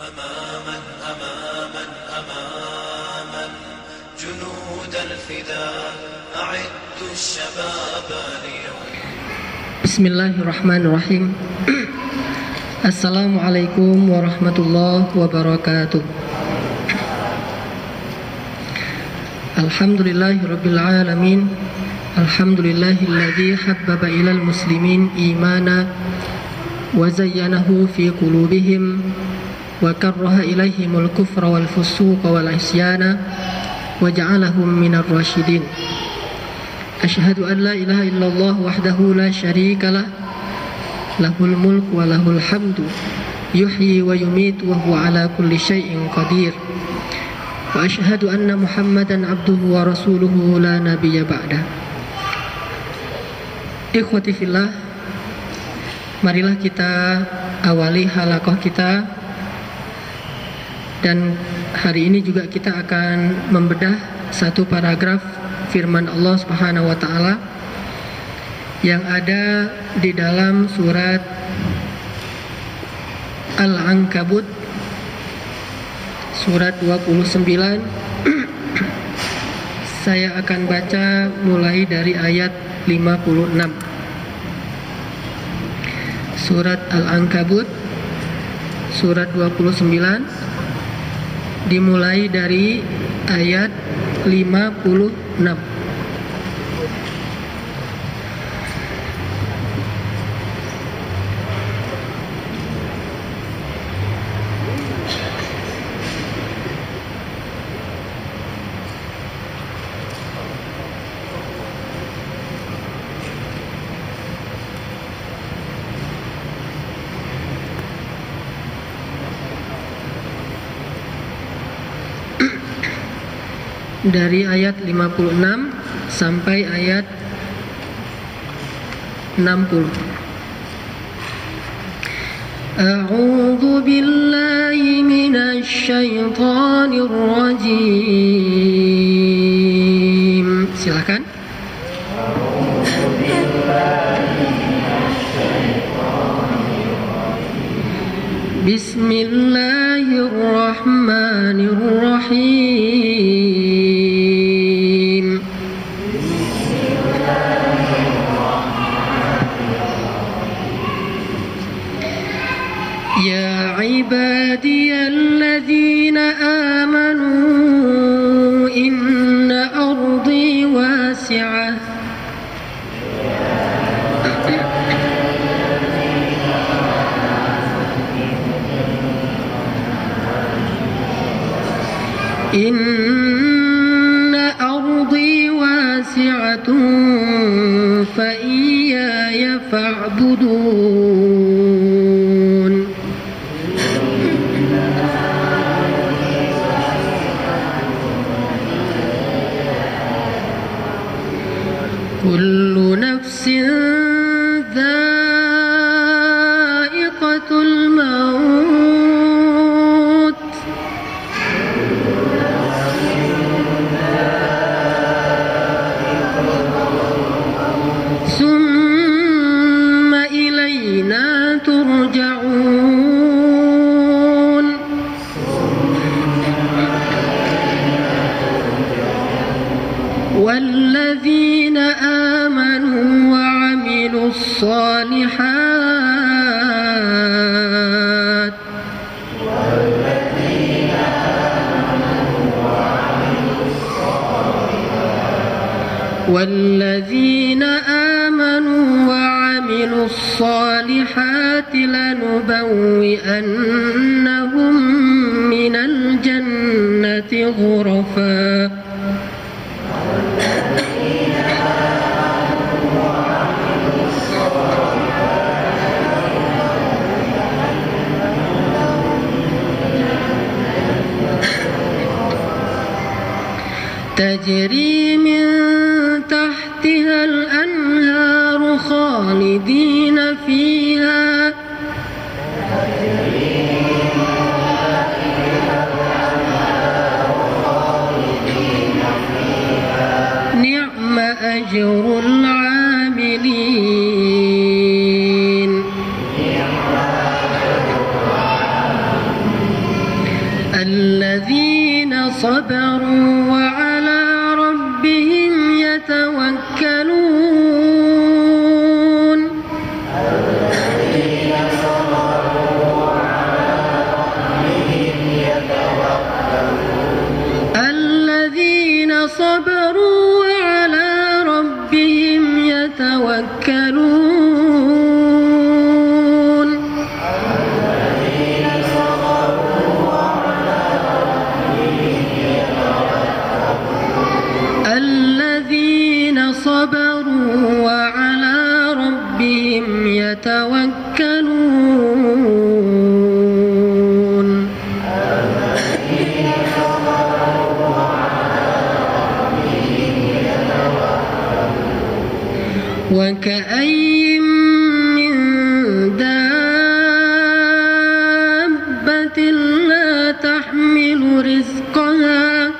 أماما أماما أماما جنود الفداء أعدوا الشباب اليوم. بسم الله الرحمن الرحيم. Assalamualaikum warahmatullahi wabarakatuh. Alhamdulillahirabbil alamin. Alhamdulillahilladzi habbaba ilal muslimin imana wa zayyanahu fi qulubihim wa karraha ilaihimul kufra wal fusuqa wal isyana wa ja'alahum minar rasyidin. Asyhadu an la ilaha illallah wahdahu la syarikalah lahul mulk wa lahul hamdu yuhyi wa yumitu wa huwa ala kulli syai'in qadir. Wa asyhadu anna Muhammadan abduhu wa rasuluhu la nabiyya ba'da. Ikhwati fillah, marilah kita awali halaqah kita, dan hari ini juga kita akan membedah satu paragraf firman Allah Subhanahu wa taala yang ada di dalam surat Al-Ankabut surat 29. Saya akan baca mulai dari ayat 56. Surat Al-Ankabut surat 29 dimulai dari ayat 56. Dari ayat 56 sampai ayat 60. A'udzu billahi minasy syaithanir rajim. Silakan. Bismillahirrahmanirrahim. Ya ibadiyalladzina amanu inna ardi wasi'ah. Inna ardi wasi'atun fa iyaya fa'budun. Kullu nafsin dha'iqatul maut. Summa ilayna turja'un. Walladzina amanu wa 'amilus shalihat والذين آمنوا وعملوا الصالحات لنبوئنهم من الجنة غرفا تجري من تحتها الأنهار خالدين فيها نعم أجر العاملين. صبروا وعلى ربهم يتوكلون الذين صبروا وعلى ربهم يتوكلون الذين صبروا وعلى ربهم يتوكلون وكأي من دابة لا تحمل رزقها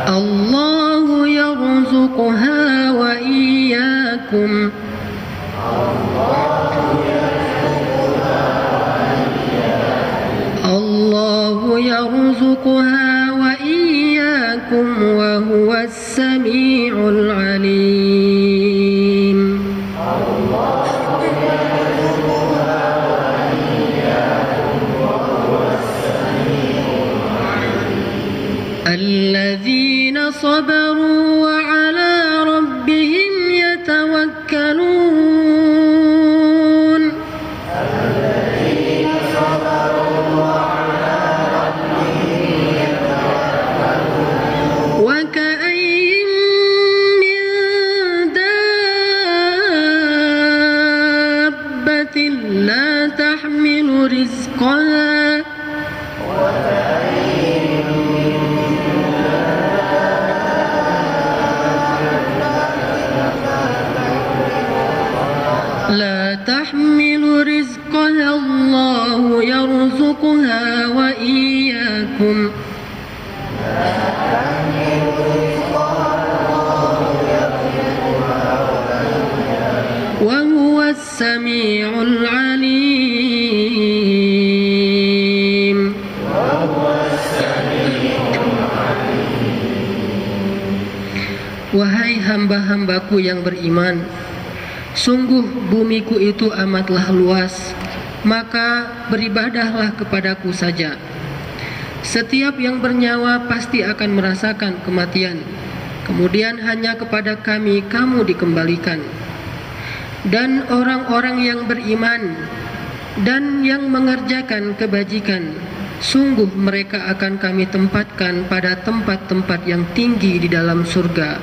الله يرزقها وإياكم الله يرزقها وإياكم وهو السميع العليم الذين صبروا وعلى ربهم يتوكلون وكأي من دابة لا تحمل رزقها لا تحمل رزقها الله يرزقها وإياكم وهو السميع العليم Wahai hamba-hambaku yang beriman, sungguh bumiku itu amatlah luas, maka beribadahlah kepadaku saja. Setiap yang bernyawa pasti akan merasakan kematian. Kemudian hanya kepada kami kamu dikembalikan. Dan orang-orang yang beriman dan yang mengerjakan kebajikan, sungguh mereka akan kami tempatkan pada tempat-tempat yang tinggi di dalam surga,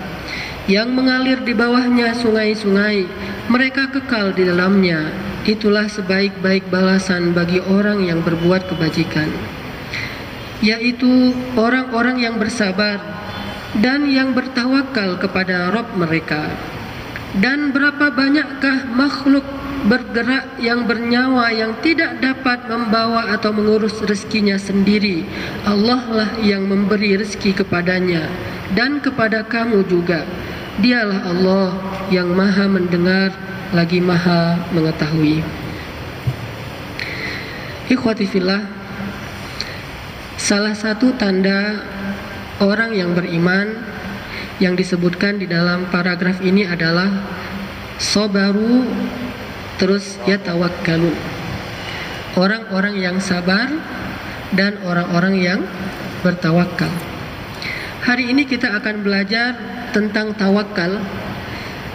yang mengalir di bawahnya sungai-sungai, mereka kekal di dalamnya. Itulah sebaik-baik balasan bagi orang yang berbuat kebajikan, yaitu orang-orang yang bersabar dan yang bertawakal kepada Rabb mereka. Dan berapa banyakkah makhluk bergerak yang bernyawa yang tidak dapat membawa atau mengurus rezekinya sendiri. Allah lah yang memberi rezeki kepadanya dan kepada kamu juga. Dialah Allah yang maha mendengar lagi maha mengetahui. Ikhwati fillah, salah satu tanda orang yang beriman yang disebutkan di dalam paragraf ini adalah sabaru terus yatawakkalu. Orang-orang yang sabar dan orang-orang yang bertawakal. Hari ini kita akan belajar tentang tawakal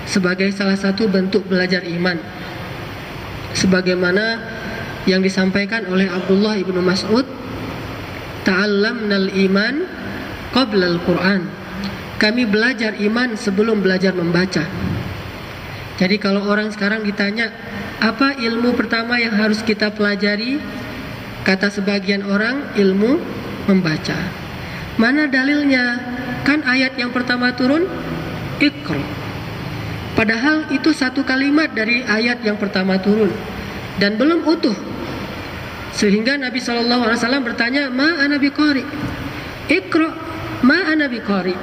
sebagai salah satu bentuk belajar iman, sebagaimana yang disampaikan oleh Abdullah ibnu Mas'ud, ta'allamnal iman qabla al-Quran. Kami belajar iman sebelum belajar membaca. Jadi kalau orang sekarang ditanya, apa ilmu pertama yang harus kita pelajari? Kata sebagian orang, ilmu membaca. Mana dalilnya? Kan ayat yang pertama turun, Iqra. Padahal itu satu kalimat dari ayat yang pertama turun dan belum utuh. Sehingga Nabi SAW bertanya, ma ana biqari? Iqra, ma ana biqari?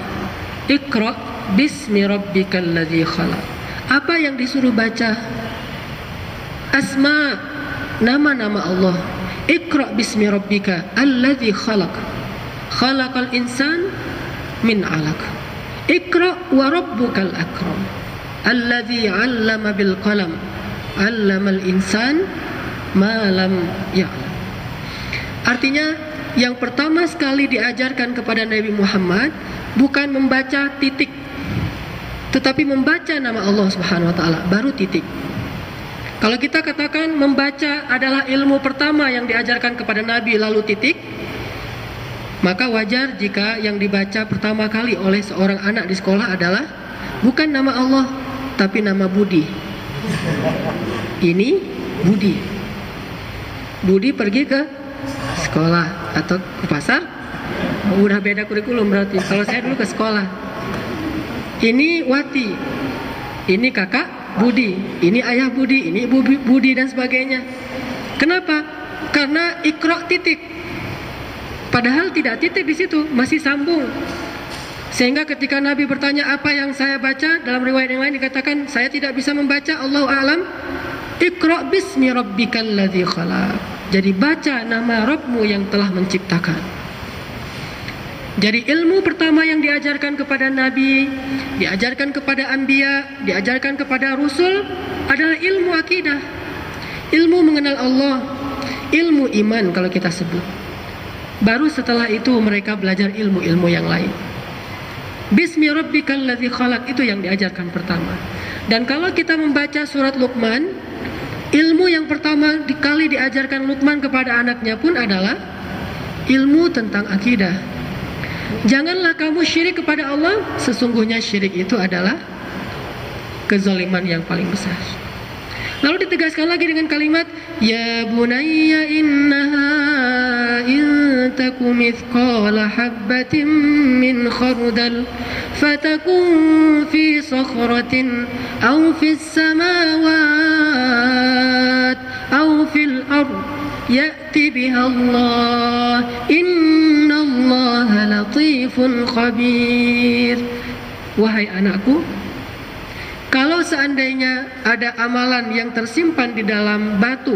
Iqra bismi rabbikal ladzi khalaq. Apa yang disuruh baca? Asma, nama-nama Allah. Iqra bismi rabbika alladzi khalaq. Khalaqal insan min 'alaq. Iqra wa rabbukal akram. Alladzi 'allama bil qalam. 'Allamal insan ma lam ya'lam. Artinya, yang pertama sekali diajarkan kepada Nabi Muhammad bukan membaca titik, tetapi membaca nama Allah Subhanahu wa taala, baru titik. Kalau kita katakan membaca adalah ilmu pertama yang diajarkan kepada Nabi lalu titik, maka wajar jika yang dibaca pertama kali oleh seorang anak di sekolah adalah bukan nama Allah, tapi nama Budi. Ini Budi. Budi pergi ke sekolah atau ke pasar. Udah beda kurikulum berarti. Kalau saya dulu ke sekolah. Ini Wati. Ini kakak Budi, ini ayah Budi, ini ibu Budi dan sebagainya. Kenapa? Karena Iqra titik. Padahal tidak titik di situ, masih sambung. Sehingga ketika Nabi bertanya apa yang saya baca, dalam riwayat yang lain dikatakan saya tidak bisa membaca, Allahu a'lam. Iqra bismi rabbikal ladzi khalaq. Jadi baca nama Rabbmu yang telah menciptakan. Jadi ilmu pertama yang diajarkan kepada Nabi, diajarkan kepada Anbiya, diajarkan kepada Rasul adalah ilmu akidah. Ilmu mengenal Allah, ilmu iman kalau kita sebut. Baru setelah itu mereka belajar ilmu-ilmu yang lain. Bismi rabbikal ladzi khalaq itu yang diajarkan pertama. Dan kalau kita membaca surat Luqman, ilmu yang pertama kali diajarkan Luqman kepada anaknya pun adalah ilmu tentang akidah. Janganlah kamu syirik kepada Allah, sesungguhnya syirik itu adalah kezaliman yang paling besar. Lalu ditegaskan lagi dengan kalimat ya bunayya innaha in takum mithqala habbatin min khardal fatakun fi sakhratin aw fis samawat aw fil ard ya'ti biha Allah innallaha latifun khabir. Wahai anakku, kalau seandainya ada amalan yang tersimpan di dalam batu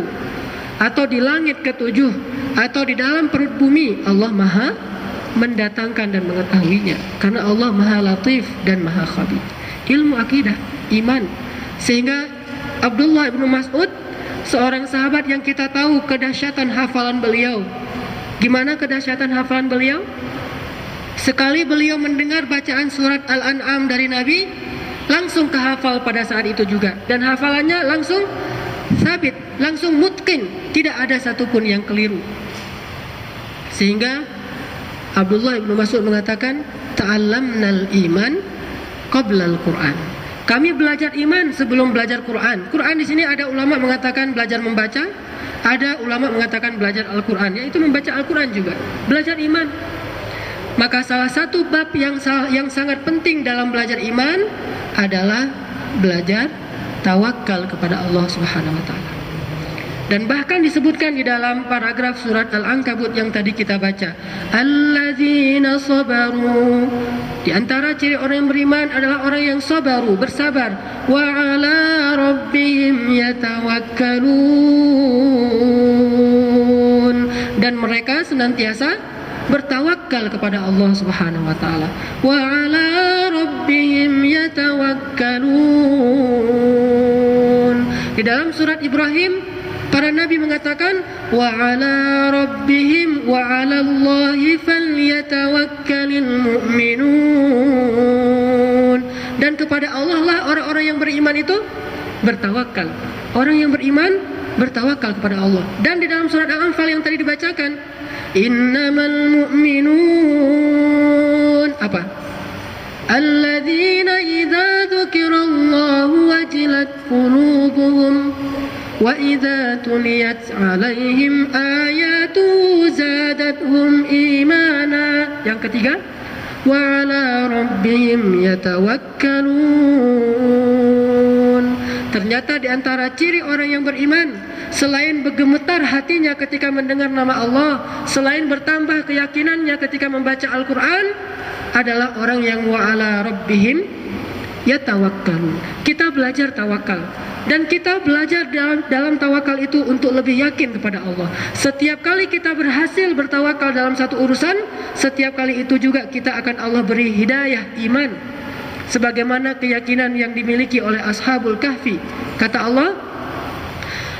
atau di langit ketujuh atau di dalam perut bumi, Allah Maha mendatangkan dan mengetahuinya karena Allah Maha Latif dan Maha Khabir. Ilmu akidah, iman. Sehingga Abdullah bin Mas'ud, seorang sahabat yang kita tahu kedahsyatan hafalan beliau. Gimana kedahsyatan hafalan beliau? Sekali beliau mendengar bacaan surat Al-An'am dari Nabi, langsung kehafal pada saat itu juga. Dan hafalannya langsung sabit, langsung mutqin, tidak ada satupun yang keliru. Sehingga Abdullah bin Mas'ud mengatakan, ta'allamnal iman qabla al-Qur'an. Kami belajar iman sebelum belajar Quran. Quran di sini ada ulama mengatakan belajar membaca, ada ulama mengatakan belajar Al-Quran, yaitu membaca Al-Quran juga. Belajar iman. Maka salah satu bab yang sangat penting dalam belajar iman adalah belajar tawakal kepada Allah Subhanahu wa taala. Dan bahkan disebutkan di dalam paragraf surat Al-Ankabut yang tadi kita baca, alladzina sabaru. Di antara ciri orang yang beriman adalah orang yang sabaru, bersabar. Wa ala rabbihim yatawakkalun. Dan mereka senantiasa bertawakal kepada Allah Subhanahu wa taala. Wa ala rabbihim yatawakkalun. Di dalam surat Ibrahim para nabi mengatakan wa ala rabbihim wa ala Allahi falyatawakkalul mu'minun. Dan kepada Allah lah orang-orang yang beriman itu bertawakal. Orang yang beriman bertawakal kepada Allah. Dan di dalam surat Al-Anfal yang tadi dibacakan, innamal mu'minun apa? Alladzina idza dzukirallahu wajilat qulubuhum wa idza tuliyat 'alaihim ayatuhu zadatuhum imana. Yang ketiga, wa 'ala rabbihim yatawakkalun. Ternyata di antara ciri orang yang beriman, selain bergemetar hatinya ketika mendengar nama Allah, selain bertambah keyakinannya ketika membaca Al-Quran, adalah orang yang wa 'ala rabbihim yatawakkalun. Kita belajar tawakal. Dan kita belajar dalam tawakal itu untuk lebih yakin kepada Allah. Setiap kali kita berhasil bertawakal dalam satu urusan, setiap kali itu juga kita akan Allah beri hidayah iman. Sebagaimana keyakinan yang dimiliki oleh Ashabul Kahfi. Kata Allah,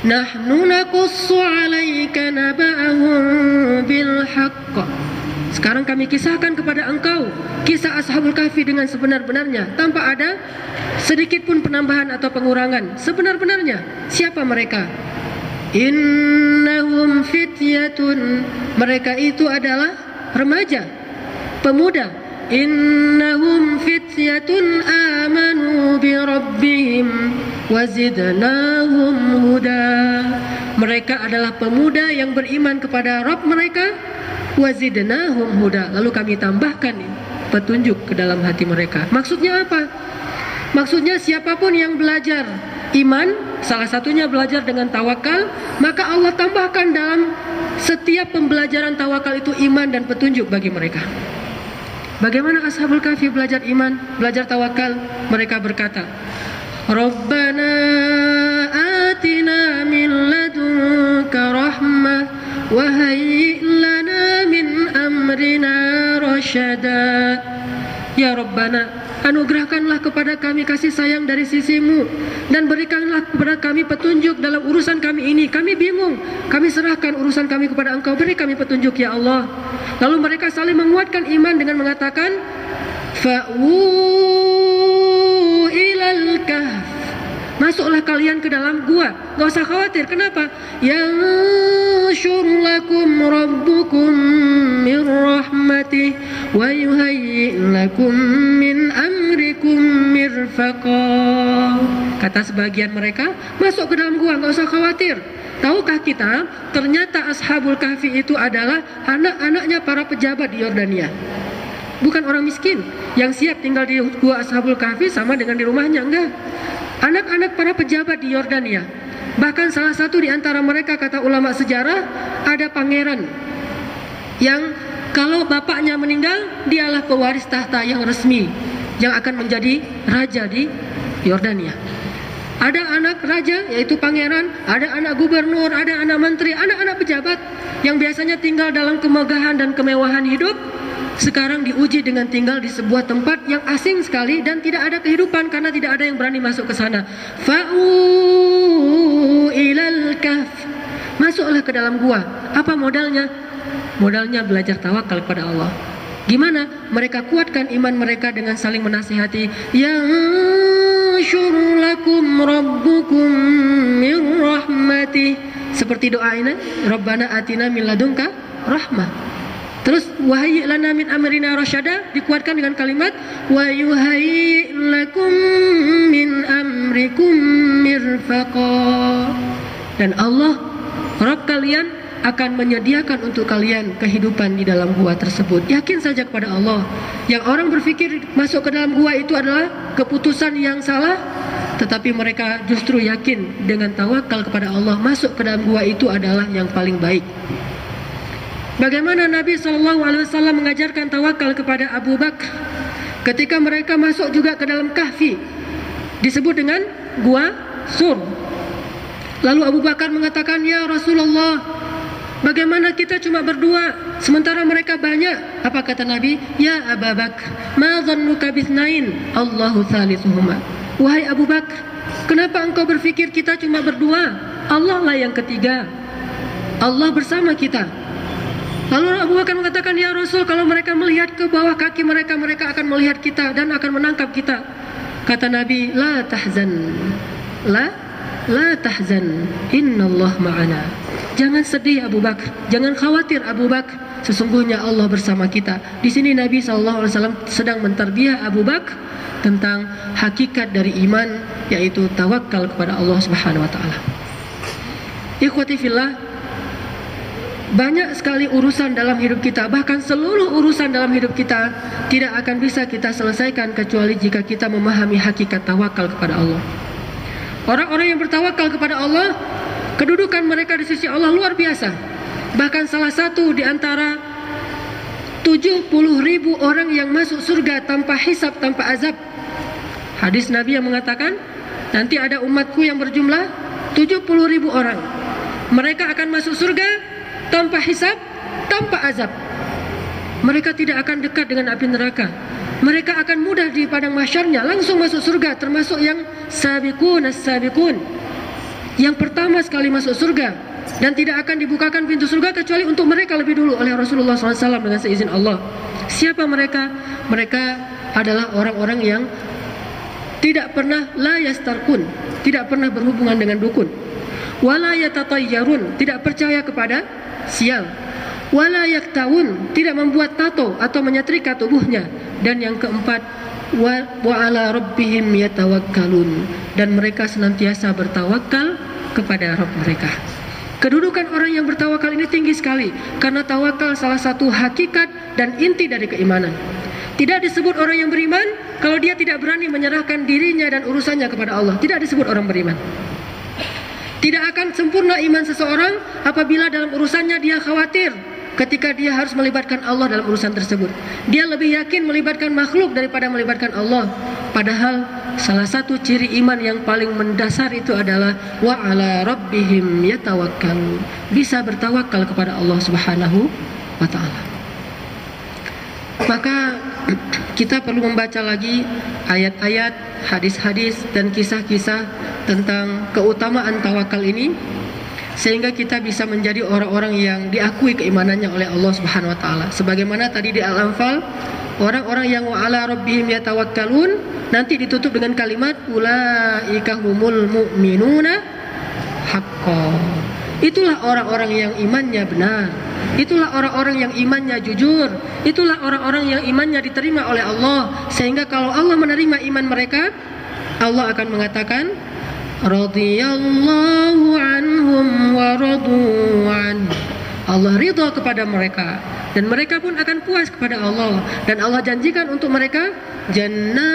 Nahnu naqussu 'alaika naba'ahum bil haqq. Sekarang kami kisahkan kepada engkau kisah Ashabul Kahfi dengan sebenar-benarnya, tanpa ada sedikit pun penambahan atau pengurangan. Sebenar-benarnya. Siapa mereka? Innahum fityatun. Mereka itu adalah remaja, pemuda. Innahum fityatun amanu bi rabbihim wazidnahum huda. Mereka adalah pemuda yang beriman kepada Rabb mereka, wazidnahum huda. Lalu kami tambahkan petunjuk ke dalam hati mereka. Maksudnya apa? Maksudnya siapapun yang belajar iman, salah satunya belajar dengan tawakal, maka Allah tambahkan dalam setiap pembelajaran tawakal itu iman dan petunjuk bagi mereka. Bagaimana Ashabul Kahfi belajar iman, belajar tawakal? Mereka berkata, Rabbana atina min ladunka rahmah wa hayyi' lana min amrina rasyada. Ya Rabbana, anugerahkanlah kepada kami kasih sayang dari sisimu, dan berikanlah kepada kami petunjuk dalam urusan kami ini. Kami bingung, kami serahkan urusan kami kepada Engkau, beri kami petunjuk ya Allah. Lalu mereka saling menguatkan iman dengan mengatakan, Fa'wu ilal kahf. Masuklah kalian ke dalam gua. Gak usah khawatir. Kenapa? Yanshur lakum rabbukum min rahmatih wa yuhayyi' lakum min amrikum mirfaqa. Kata sebagian mereka, masuk ke dalam gua, gak usah khawatir. Tahukah kita, ternyata Ashabul Kahfi itu adalah anak-anaknya para pejabat di Yordania. Bukan orang miskin yang siap tinggal di gua Ashabul Kahfi sama dengan di rumahnya, enggak. Anak-anak para pejabat di Yordania. Bahkan salah satu di antara mereka, kata ulama sejarah, ada pangeran yang kalau bapaknya meninggal, dialah pewaris tahta yang resmi yang akan menjadi raja di Yordania. Ada anak raja, yaitu pangeran, ada anak gubernur, ada anak menteri, anak-anak pejabat yang biasanya tinggal dalam kemegahan dan kemewahan hidup, sekarang diuji dengan tinggal di sebuah tempat yang asing sekali dan tidak ada kehidupan karena tidak ada yang berani masuk ke sana. Fa'u ilal kahf. Masuklah ke dalam gua. Apa modalnya? Modalnya belajar tawakal kepada Allah. Gimana? Mereka kuatkan iman mereka dengan saling menasihati. Yanshur lakum rabbukum min rahmatih. Seperti doa ini, Rabbana atina min ladunka rahmah. Terus wahayyi' lana min amrina rasyada, dikuatkan dengan kalimat wa yuhayyi' lakum min amrikum mirfaqa. Dan Allah, Rabb kalian, akan menyediakan untuk kalian kehidupan di dalam gua tersebut. Yakin saja kepada Allah. Yang orang berpikir masuk ke dalam gua itu adalah keputusan yang salah, tetapi mereka justru yakin dengan tawakal kepada Allah, masuk ke dalam gua itu adalah yang paling baik. Bagaimana Nabi SAW mengajarkan tawakal kepada Abu Bakar ketika mereka masuk juga ke dalam kahfi, disebut dengan gua Sur. Lalu Abu Bakar mengatakan, Ya Rasulullah, bagaimana kita cuma berdua sementara mereka banyak? Apa kata Nabi? Ya Abu Bakar, ma dhannuka bithnain Allahu thalithuhuma. Wahai Abu Bakar, kenapa engkau berpikir kita cuma berdua? Allah lah yang ketiga. Allah bersama kita. Lalu Abu Bakar mengatakan, Ya Rasul, kalau mereka melihat ke bawah kaki mereka, mereka akan melihat kita dan akan menangkap kita. Kata Nabi, La tahzan, La tahzan, Innallah ma'ana. Jangan sedih Abu Bakar, jangan khawatir Abu Bakar, sesungguhnya Allah bersama kita. Di sini Nabi SAW sedang mentarbiah Abu Bakar tentang hakikat dari iman, yaitu tawakal kepada Allah Subhanahu wa taala. Ikhwati fillah, banyak sekali urusan dalam hidup kita, bahkan seluruh urusan dalam hidup kita tidak akan bisa kita selesaikan kecuali jika kita memahami hakikat tawakal kepada Allah. Orang-orang yang bertawakal kepada Allah, kedudukan mereka di sisi Allah luar biasa. Bahkan salah satu di antara 70.000 orang yang masuk surga tanpa hisab, tanpa azab. Hadis Nabi yang mengatakan, nanti ada umatku yang berjumlah 70.000 orang. Mereka akan masuk surga tanpa hisab, tanpa azab. Mereka tidak akan dekat dengan api neraka. Mereka akan mudah di padang mahsyarnya, langsung masuk surga, termasuk yang sabiqun as-sabiqun, yang pertama sekali masuk surga, dan tidak akan dibukakan pintu surga kecuali untuk mereka lebih dulu oleh Rasulullah SAW dengan seizin Allah. Siapa mereka? Mereka adalah orang-orang yang tidak pernah la yastarkun, tidak pernah berhubungan dengan dukun, wala yatatayyarun, tidak percaya kepada sial, wala yaktawun, tidak membuat tato atau menyetrika tubuhnya, dan yang keempat wa ala rabbihim yatawakkalun, dan mereka senantiasa bertawakal kepada Rabb mereka. Kedudukan orang yang bertawakal ini tinggi sekali, karena tawakal salah satu hakikat dan inti dari keimanan. Tidak disebut orang yang beriman kalau dia tidak berani menyerahkan dirinya dan urusannya kepada Allah. Tidak disebut orang beriman. Tidak akan sempurna iman seseorang apabila dalam urusannya dia khawatir ketika dia harus melibatkan Allah dalam urusan tersebut. Dia lebih yakin melibatkan makhluk daripada melibatkan Allah. Padahal salah satu ciri iman yang paling mendasar itu adalah wa ala rabbihim yatawakkalun, bisa bertawakal kepada Allah Subhanahu wa taala. Maka kita perlu membaca lagi ayat-ayat, hadis-hadis dan kisah-kisah tentang keutamaan tawakal ini, sehingga kita bisa menjadi orang-orang yang diakui keimanannya oleh Allah Subhanahu wa taala. Sebagaimana tadi di Al-Anfal, orang-orang yang wa ala rabbihim yatawakkalun nanti ditutup dengan kalimat ulaika humul mu'minuna haqqan. Itulah orang-orang yang imannya benar. Itulah orang-orang yang imannya jujur. Itulah orang-orang yang imannya diterima oleh Allah. Sehingga kalau Allah menerima iman mereka, Allah akan mengatakan radhiyallahu anhum wa radu an. Allah ridha kepada mereka dan mereka pun akan puas kepada Allah, dan Allah janjikan untuk mereka jannatin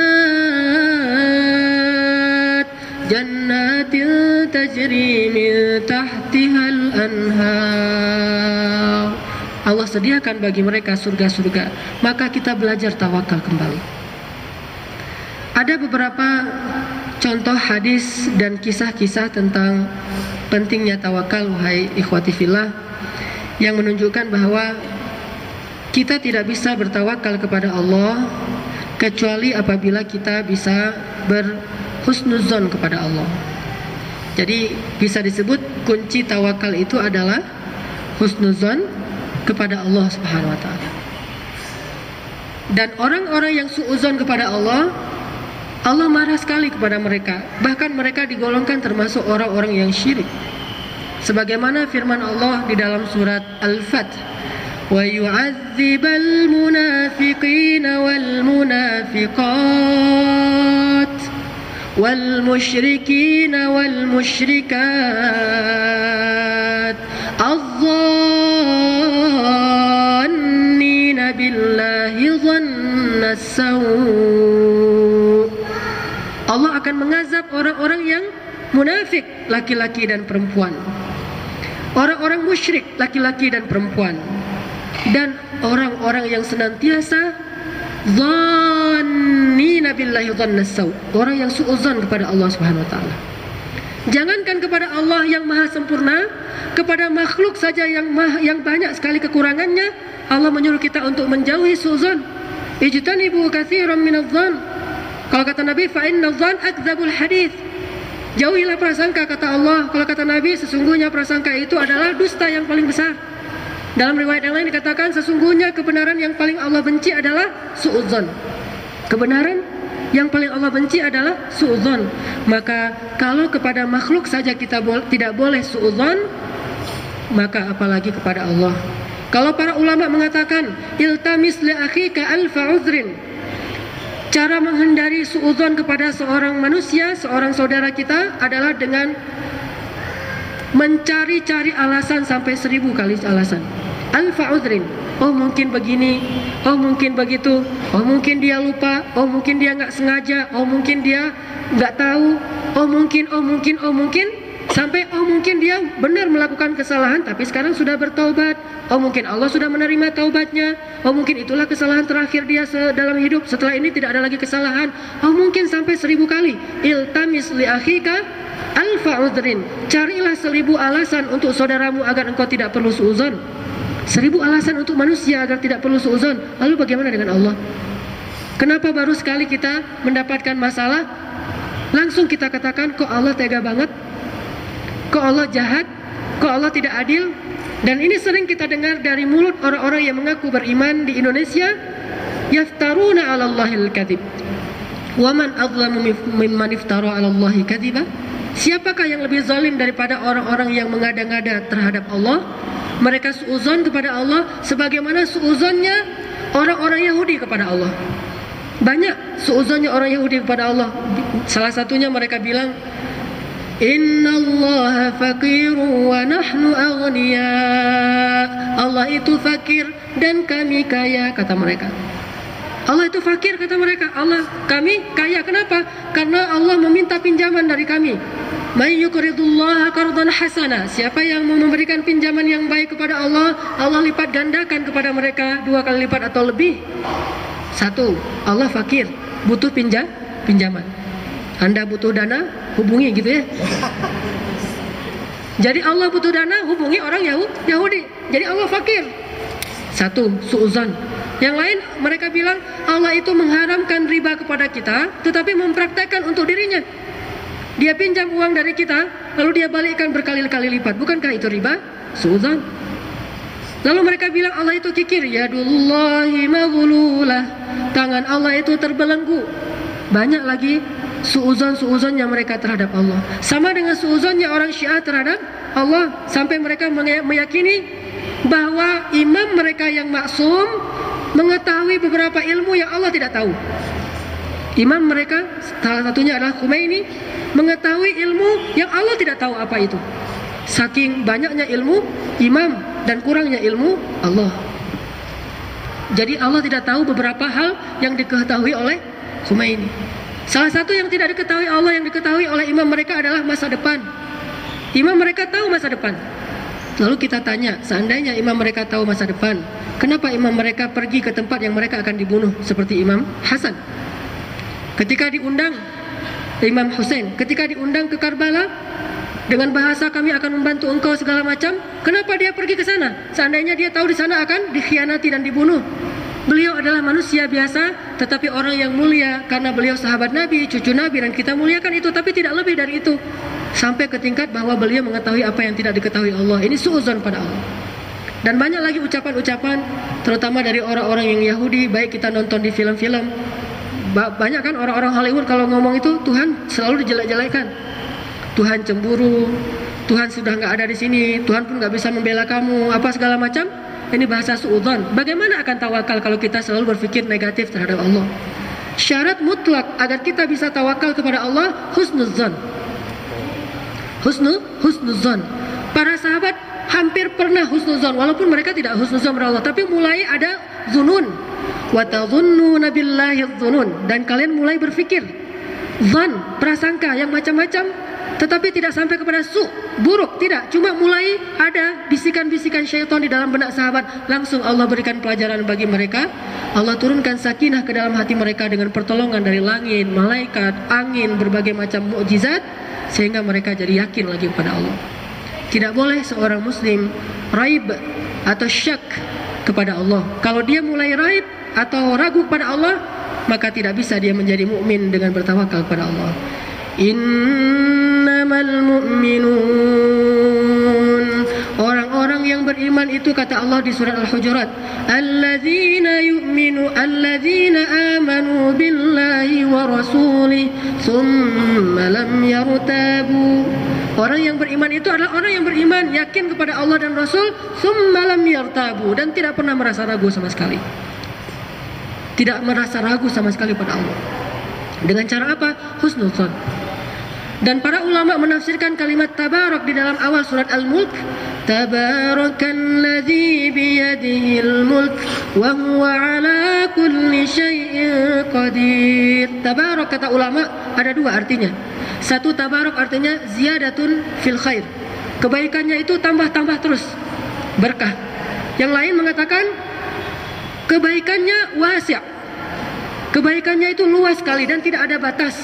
tajri min tahtihal anhar. Allah sediakan bagi mereka surga-surga. Maka kita belajar tawakal kembali. Ada beberapa contoh hadis dan kisah-kisah tentang pentingnya tawakal, wahai ikhwati fillah, yang menunjukkan bahwa kita tidak bisa bertawakal kepada Allah kecuali apabila kita bisa berhusnuzon kepada Allah. Jadi bisa disebut kunci tawakal itu adalah husnuzon kepada Allah Subhanahu wa taala. Dan orang-orang yang suuzon kepada Allah, Allah marah sekali kepada mereka. Bahkan mereka digolongkan termasuk orang-orang yang syirik. Sebagaimana firman Allah di dalam surat Al-Fath, wa yu'adzibal munafiqina wal munafiqat wal musyrikina wal musyrikat adh-dhannina billahi dhanna as-saw'. Allah akan mengazab orang-orang yang munafik, laki-laki dan perempuan, orang-orang musyrik, laki-laki dan perempuan, dan orang-orang yang senantiasa dhannina billahi dhanna as-saw', orang yang suudzon kepada Allah Subhanahu wa taala. Jangankan kepada Allah yang maha sempurna, kepada makhluk saja yang banyak sekali kekurangannya, Allah menyuruh kita untuk menjauhi suudzon. Ijtanibu katsiran minadh-dhann. Kalau kata Nabi, fa innadh-dhann akdzabul hadits. Jauhilah prasangka, kata Allah. Kalau kata Nabi, sesungguhnya prasangka itu adalah dusta yang paling besar. Dalam riwayat yang lain dikatakan, sesungguhnya kebenaran yang paling Allah benci adalah suudzon. Kebenaran yang paling Allah benci adalah suudzon. Maka kalau kepada makhluk saja kita tidak boleh suudzon, maka apalagi kepada Allah. Kalau para ulama mengatakan iltamis li akhika alfa uzrin, cara menghindari suudzon kepada seorang manusia, seorang saudara kita adalah dengan mencari-cari alasan sampai 1000 kali alasan. Alfa uzrin, oh mungkin begini, oh mungkin begitu, oh mungkin dia lupa, oh mungkin dia nggak sengaja, oh mungkin dia nggak tahu, oh mungkin Sampai mungkin dia benar melakukan kesalahan tapi sekarang sudah bertaubat. Mungkin Allah sudah menerima taubatnya. Mungkin itulah kesalahan terakhir dia dalam hidup. Setelah ini tidak ada lagi kesalahan. Mungkin sampai 1000 kali. Iltamis li akhika alfa udrin. Carilah 1000 alasan untuk saudaramu agar engkau tidak perlu suudzon. 1000 alasan untuk manusia agar tidak perlu suudzon. Lalu bagaimana dengan Allah? Kenapa baru sekali kita mendapatkan masalah langsung kita katakan kok Allah tega banget? Kok Allah jahat? Kok Allah tidak adil? Dan ini sering kita dengar dari mulut orang-orang yang mengaku beriman di Indonesia. Yaftaruna 'ala Allahil kadhib. Wa man adlamu mimman iftara 'ala Allahi kadhiba? Siapakah yang lebih zalim daripada orang-orang yang mengada-ngada terhadap Allah? Mereka suudzon kepada Allah sebagaimana suudzonnya orang-orang Yahudi kepada Allah. Banyak suudzonnya orang Yahudi kepada Allah. Salah satunya mereka bilang, Inna Allah fakirun wa nahnu aghniya. Allah itu fakir dan kami kaya, kata mereka. Allah itu fakir, kata mereka. Allah, kami kaya. Kenapa? Karena Allah meminta pinjaman dari kami. May yuqridullaha qardan hasana. Siapa yang mau memberikan pinjaman yang baik kepada Allah, Allah lipat gandakan kepada mereka 2 kali lipat atau lebih. 1. Allah fakir, butuh pinjaman. Anda butuh dana, hubungi gitu ya. Jadi Allah butuh dana, hubungi orang Yahudi. Jadi Allah fakir. 1. Suudzon. Yang lain mereka bilang Allah itu mengharamkan riba kepada kita, tetapi mempraktekkan untuk dirinya. Dia pinjam uang dari kita, lalu dia balikkan berkali-kali lipat. Bukankah itu riba? Suudzon. Lalu mereka bilang Allah itu kikir. Yadullahi maghlulah. Tangan Allah itu terbelenggu. Banyak lagi suudzon yang mereka terhadap Allah. Sama dengan suudzonnya orang Syiah terhadap Allah. Sampai mereka meyakini bahwa imam mereka yang maksum mengetahui beberapa ilmu yang Allah tidak tahu. Imam mereka, salah satunya adalah Khomeini, mengetahui ilmu yang Allah tidak tahu apa itu. Saking banyaknya ilmu imam dan kurangnya ilmu Allah. Jadi Allah tidak tahu beberapa hal yang diketahui oleh Khomeini. Salah satu yang tidak diketahui Allah, yang diketahui oleh imam mereka adalah masa depan. Imam mereka tahu masa depan. Lalu kita tanya, seandainya imam mereka tahu masa depan, kenapa imam mereka pergi ke tempat yang mereka akan dibunuh seperti Imam Hasan? Ketika diundang Imam Hussein, ketika diundang ke Karbala dengan bahasa kami akan membantu engkau segala macam, kenapa dia pergi ke sana? Seandainya dia tahu di sana akan dikhianati dan dibunuh. Beliau adalah manusia biasa, tetapi orang yang mulia karena beliau sahabat Nabi, cucu Nabi, dan kita muliakan itu, tapi tidak lebih dari itu. Sampai ke tingkat bahwa beliau mengetahui apa yang tidak diketahui Allah. Ini suudzon pada Allah. Dan banyak lagi ucapan-ucapan, terutama dari orang-orang yang Yahudi, baik kita nonton di film-film. Banyak kan orang-orang Hollywood kalau ngomong itu Tuhan selalu dijelek-jelekan. Tuhan cemburu, Tuhan sudah nggak ada di sini, Tuhan pun nggak bisa membela kamu, apa segala macam. Ini bahasa suudzon. Bagaimana akan tawakal kalau kita selalu berpikir negatif terhadap Allah? Syarat mutlak agar kita bisa tawakal kepada Allah, husnuzon. Husnuzon. Para sahabat hampir pernah husnuzon, walaupun mereka tidak husnuzon kepada Allah, tapi mulai ada zunun. Wa tadhunnuna billahi dzunun, dan kalian mulai berpikir zan, prasangka yang macam-macam, tetapi tidak sampai kepada buruk, tidak. Cuma mulai ada bisikan-bisikan syaitan di dalam benak sahabat. Langsung Allah berikan pelajaran bagi mereka. Allah turunkan sakinah ke dalam hati mereka dengan pertolongan dari langit, malaikat, angin, berbagai macam mukjizat, sehingga mereka jadi yakin lagi kepada Allah. Tidak boleh seorang muslim raib atau syak kepada Allah. Kalau dia mulai raib atau ragu kepada Allah, maka tidak bisa dia menjadi mukmin dengan bertawakal kepada Allah. Innamal mu'minun, orang-orang yang beriman itu, kata Allah di surat Al-Hujurat, alladzina amanu billahi wa rasulih thumma lam yartabu. Orang yang beriman itu adalah orang yang beriman, yakin kepada Allah dan Rasul, thumma lam yartabu, dan tidak pernah merasa ragu sama sekali. Tidak merasa ragu sama sekali pada Allah. Dengan cara apa? Husnuzon. Dan para ulama menafsirkan kalimat tabarak di dalam awal surat Al-Mulk, tabarakalladzi biyadihil mulk wa huwa ala kulli syai'in qadir. Tabarak, kata ulama, ada dua artinya. Satu, tabarok artinya ziyadatun fil khair. Kebaikannya itu tambah-tambah terus, berkah. Yang lain mengatakan kebaikannya wasi'. Kebaikannya itu luas sekali dan tidak ada batas.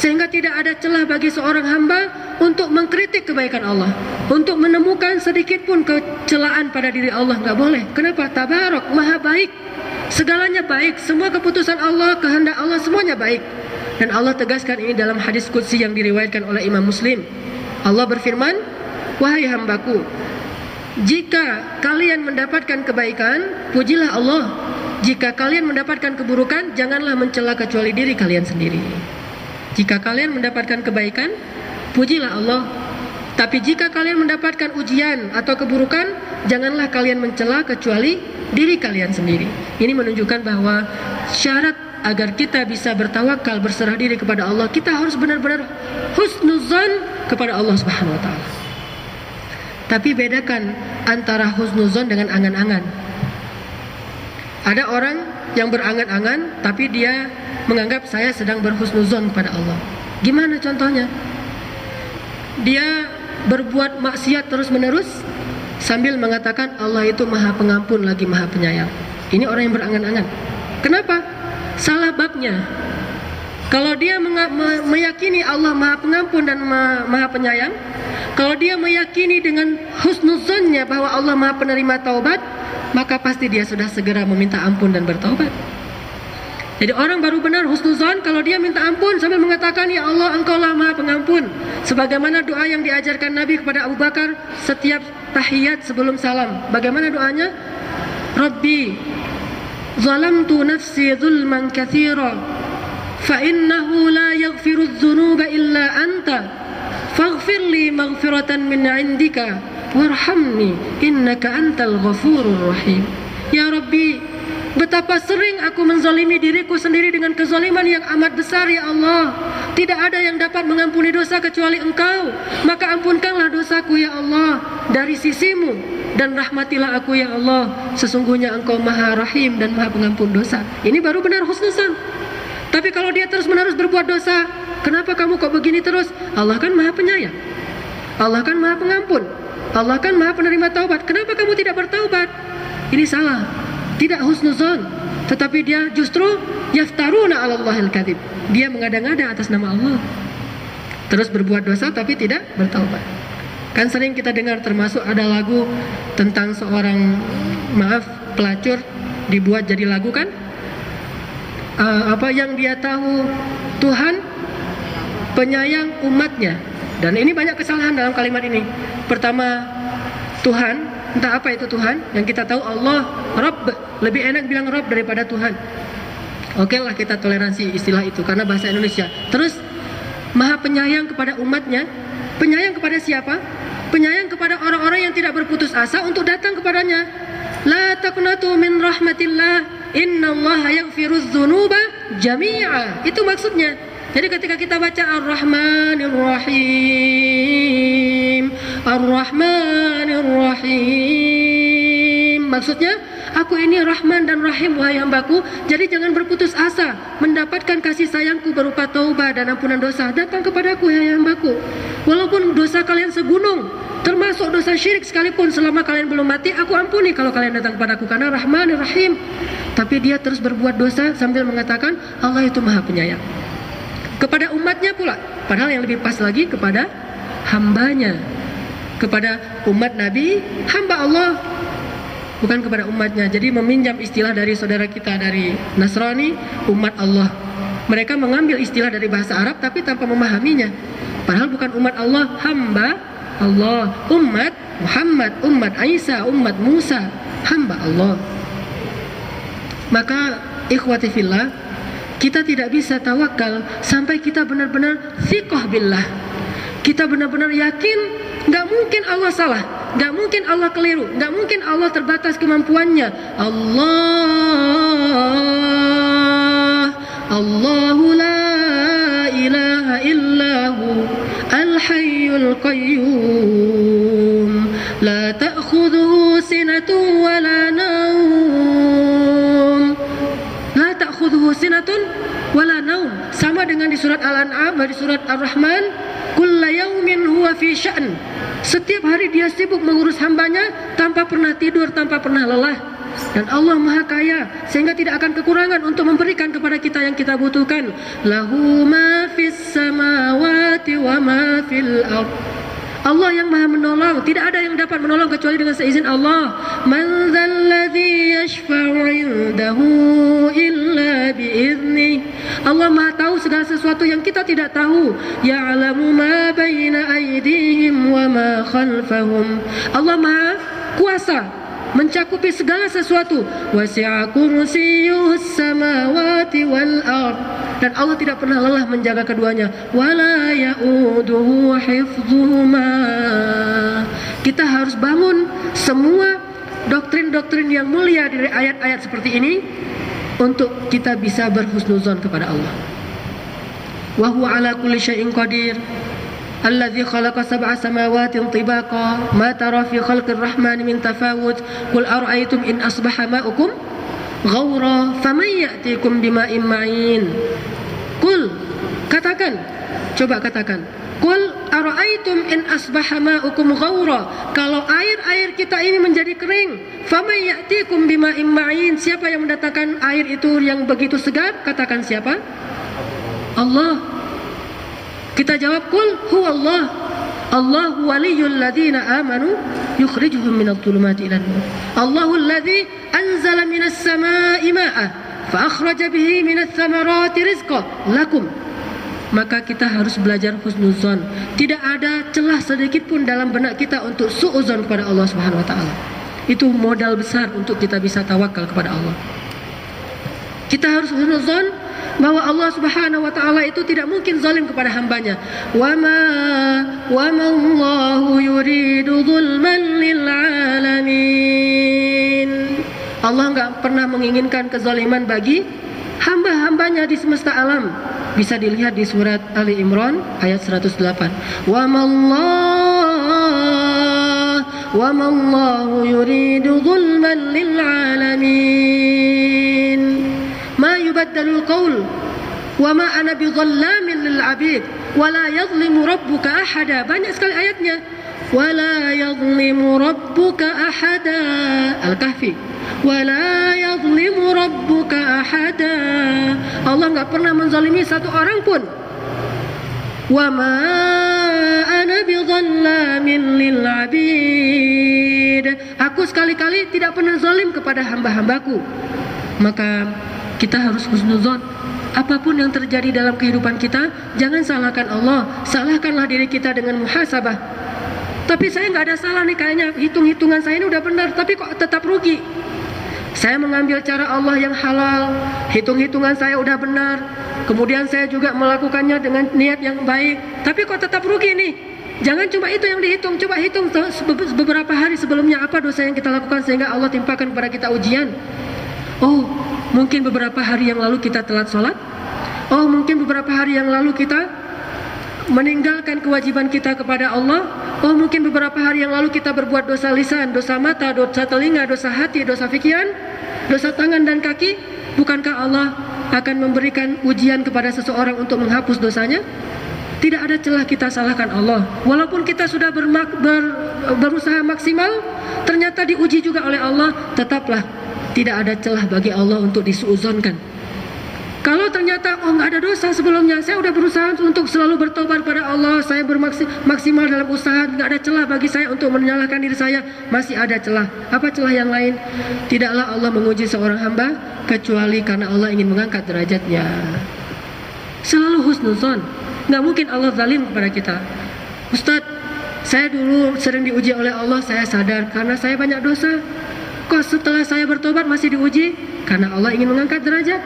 Sehingga tidak ada celah bagi seorang hamba untuk mengkritik kebaikan Allah, untuk menemukan sedikit pun kecelaan pada diri Allah. Nggak boleh. Kenapa? Tabarok, maha baik. Segalanya baik. Semua keputusan Allah, kehendak Allah, semuanya baik. Dan Allah tegaskan ini dalam hadis qudsi yang diriwayatkan oleh Imam Muslim. Allah berfirman, wahai hambaku, jika kalian mendapatkan kebaikan, pujilah Allah. Jika kalian mendapatkan keburukan, janganlah mencela kecuali diri kalian sendiri. Jika kalian mendapatkan kebaikan, pujilah Allah. Tapi jika kalian mendapatkan ujian atau keburukan, janganlah kalian mencela kecuali diri kalian sendiri. Ini menunjukkan bahwa syarat agar kita bisa bertawakal, berserah diri kepada Allah, kita harus benar-benar husnuzan kepada Allah Subhanahu wa taala. Tapi bedakan antara husnuzan dengan angan-angan. Ada orang yang berangan-angan tapi dia menganggap saya sedang berhusnuzon kepada Allah. Gimana contohnya? Dia berbuat maksiat terus-menerus sambil mengatakan Allah itu maha pengampun lagi maha penyayang. Ini orang yang berangan-angan. Kenapa? Salah babnya. Kalau dia meyakini Allah maha pengampun dan maha penyayang, kalau dia meyakini dengan husnuzonnya bahwa Allah maha penerima taubat, maka pasti dia sudah segera meminta ampun dan bertaubat. Jadi orang baru benar husnuzon kalau dia minta ampun sambil mengatakan, ya Allah engkaulah maha pengampun. Sebagaimana doa yang diajarkan Nabi kepada Abu Bakar setiap tahiyat sebelum salam. Bagaimana doanya? Rabbi zalamtu nafsi zulman katsira fa innahu la yaghfiru dzunuba illa anta faghfir li maghfiratan min 'indika warhamni innaka antal ghafurur rahim. Ya Rabbi, betapa sering aku menzalimi diriku sendiri dengan kezaliman yang amat besar, ya Allah. Tidak ada yang dapat mengampuni dosa kecuali Engkau. Maka ampunkanlah dosaku, ya Allah, dari sisimu, dan rahmatilah aku, ya Allah. Sesungguhnya Engkau maha rahim dan maha pengampun dosa. Ini baru benar husnuzan. Tapi kalau dia terus-menerus berbuat dosa, kenapa kamu kok begini terus? Allah kan maha penyayang, Allah kan maha pengampun, Allah kan maha penerima taubat. Kenapa kamu tidak bertaubat? Ini salah. Tidak husnuzon, tetapi dia justru yaftaruna 'ala Allahil kadzib. Dia mengada-ngada atas nama Allah. Terus berbuat dosa tapi tidak bertaubat. Kan sering kita dengar, termasuk ada lagu tentang seorang pelacur dibuat jadi lagu kan? Apa yang dia tahu, Tuhan penyayang umatnya. Dan ini banyak kesalahan dalam kalimat ini. Pertama, Tuhan, entah apa itu Tuhan. Yang kita tahu Allah Rabb, lebih enak bilang Rabb daripada Tuhan. Oke lah, kita toleransi istilah itu karena bahasa Indonesia. Terus maha penyayang kepada umatnya. Penyayang kepada siapa? Penyayang kepada orang-orang yang tidak berputus asa untuk datang kepadanya. La taqnatu min rahmatillah, innallaha yaghfiruz dzunuba jami'a. Itu maksudnya. Jadi ketika kita baca Ar-Rahmanir Rahim, Ar-Rahmanir Rahim, maksudnya aku ini Rahman dan Rahim wahai hambaku. Jadi jangan berputus asa mendapatkan kasih sayangku berupa taubat dan ampunan dosa. Datang kepadaku wahai hambaku. Walaupun dosa kalian segunung, termasuk dosa syirik sekalipun, selama kalian belum mati, aku ampuni kalau kalian datang kepadaku karena Rahman dan Rahim. Tapi dia terus berbuat dosa sambil mengatakan Allah itu maha penyayang kepada umatnya pula, padahal yang lebih pas lagi kepada hambanya, kepada umat Nabi, hamba Allah, bukan kepada umatnya. Jadi meminjam istilah dari saudara kita dari Nasrani, umat Allah. Mereka mengambil istilah dari bahasa Arab tapi tanpa memahaminya, padahal bukan umat Allah, hamba Allah. Umat Muhammad, umat Isa, umat Musa, hamba Allah. Maka ikhwati fillah, kita tidak bisa tawakal sampai kita benar-benar thiqah billah. Kita benar-benar yakin nggak mungkin Allah salah, nggak mungkin Allah keliru, nggak mungkin Allah terbatas kemampuannya. Allahu la ilaha illahu al-hayyul qayyum la ta'khudhuhu sinatun wa la nawm. La ta'khudhuhu sinatun wala naum. Sama dengan di surat surat Al-An'am, dari surat Ar-Rahman, kulla yaumin huwa fi sya'n. Setiap hari dia sibuk mengurus hambanya tanpa pernah tidur, tanpa pernah lelah. Dan Allah Maha Kaya sehingga tidak akan kekurangan untuk memberikan kepada kita yang kita butuhkan. Lahu ma fis samawati wa ma fil ardh. Allah yang Maha menolong, tidak ada yang dapat menolong kecuali dengan seizin Allah. Man dzalladzi yashfa'u 'indahu illa bi'idznih. Allah Maha tahu segala sesuatu yang kita tidak tahu. Ya'lamu ma baina aydihim wa ma khalfahum. Allah Maha kuasa mencakupi segala sesuatu. Wasi'a kursiyyuhus samawati wal ardh. Dan Allah tidak pernah lelah menjaga keduanya. Wala ya'uduhu hifdzuhuma. Kita harus bangun semua doktrin-doktrin yang mulia dari ayat-ayat seperti ini untuk kita bisa berhusnuzon kepada Allah. Wa huwa ala kulli syai'in qadir. Alladzi khalaqa sab'a samawatin tibaqa ma tara fi khalqir rahmani min tafawut. Qul ara'aytum in asbaha ma'ukum ghaura faman ya'tikum bima'in ma'in. Qul, katakan, coba katakan, qul ara'aytum in asbaha ma'ukum ghaura. Kalau air kita ini menjadi kering, faman ya'tikum bima'in ma'in. Siapa yang mendatangkan air itu yang begitu segar? Katakan siapa? Allah. Kita jawab, qul huwallah. Allahu waliyyul ladzina amanu yukhrijuhum minadh dhulumati ilan nur. Allahul ladzi anzala minas samaa'i ma'a fa akhraja bihi minats thamarati rizqan lakum. Maka kita harus belajar husnuzon. Tidak ada celah sedikit pun dalam benak kita untuk suudzon kepada Allah Subhanahu wa taala. Itu modal besar untuk kita bisa tawakal kepada Allah. Kita harus husnuzon bahwa Allah Subhanahu wa taala itu tidak mungkin zalim kepada hambanya. Wa ma Allahu yuridu zulman lil alamin. Allah enggak pernah menginginkan kezaliman bagi hamba-hambanya di semesta alam. Bisa dilihat di surat Ali Imran ayat 108. Wa ma Allahu yuridu zulman lil alamin. Ma yubaddalul qaul wa ma ana bidhallamin lil 'abid wa la yadhlimu rabbuka ahada. Banyak sekali ayatnya. Wa la yadhlimu rabbuka ahada. Al-Kahfi. Wa la yadhlimu rabbuka ahada. Allah enggak pernah menzalimi satu orang pun. Wa ma ana bidhallamin lil 'abid. Aku sekali-kali tidak pernah zalim kepada hamba-hambaku. Maka kita harus husnuzon. Apapun yang terjadi dalam kehidupan kita, jangan salahkan Allah, salahkanlah diri kita dengan muhasabah. Tapi saya nggak ada salah nih, kayaknya hitung-hitungan saya ini udah benar, tapi kok tetap rugi. Saya mengambil cara Allah yang halal, hitung-hitungan saya udah benar, kemudian saya juga melakukannya dengan niat yang baik, tapi kok tetap rugi nih. Jangan cuma itu yang dihitung, coba hitung beberapa hari sebelumnya apa dosa yang kita lakukan sehingga Allah timpakan kepada kita ujian. Oh, mungkin beberapa hari yang lalu kita telat sholat. Oh, mungkin beberapa hari yang lalu kita meninggalkan kewajiban kita kepada Allah. Oh, mungkin beberapa hari yang lalu kita berbuat dosa lisan, dosa mata, dosa telinga, dosa hati, dosa pikiran, dosa tangan dan kaki. Bukankah Allah akan memberikan ujian kepada seseorang untuk menghapus dosanya? Tidak ada celah kita salahkan Allah. Walaupun kita sudah berusaha maksimal, ternyata diuji juga oleh Allah, tetaplah tidak ada celah bagi Allah untuk disuudzonkan. Kalau ternyata nggak ada dosa sebelumnya, saya udah berusaha untuk selalu bertobat pada Allah, saya bermaksimal dalam usaha, nggak ada celah bagi saya untuk menyalahkan diri saya, masih ada celah. Apa celah yang lain? Tidaklah Allah menguji seorang hamba kecuali karena Allah ingin mengangkat derajatnya. Selalu husnuzon. Nggak mungkin Allah zalim kepada kita. Ustadz, saya dulu sering diuji oleh Allah, saya sadar karena saya banyak dosa. Kok setelah saya bertobat masih diuji? Karena Allah ingin mengangkat derajat.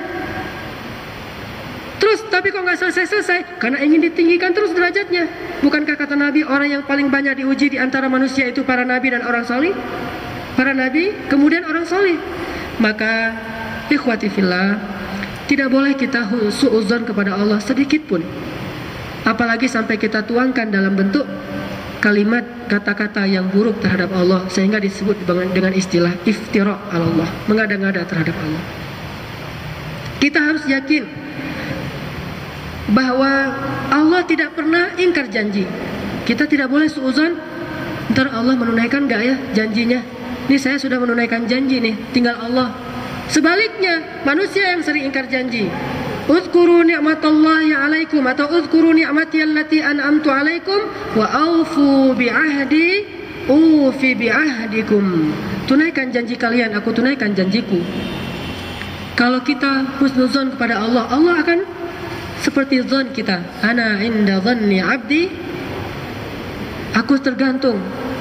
Terus, tapi kok nggak selesai-selesai? Karena ingin ditinggikan terus derajatnya. Bukankah kata Nabi, orang yang paling banyak diuji di antara manusia itu para nabi dan orang salih? Para nabi, kemudian orang salih. Maka, ikhwati fillah, tidak boleh kita suudzon kepada Allah sedikit pun. Apalagi sampai kita tuangkan dalam bentuk kalimat kata-kata yang buruk terhadap Allah sehingga disebut dengan istilah iftira ala Allah, mengada-ngada terhadap Allah. Kita harus yakin bahwa Allah tidak pernah ingkar janji. Kita tidak boleh suudzon, ntar Allah menunaikan gak ya janjinya? Ini saya sudah menunaikan janji nih, tinggal Allah. Sebaliknya, manusia yang sering ingkar janji. Uzkuru ni'matallahi alaikum, atau uzkuru ni'mati allati an'amtu alaikum wa aufu bi'ahdi ufi bi'ahdikum. Tunaikan janji kalian, aku tunaikan janjiku. Kalau kita husnuzon kepada Allah, Allah akan seperti zon kita. Ana inda dhanni abdi, aku tergantung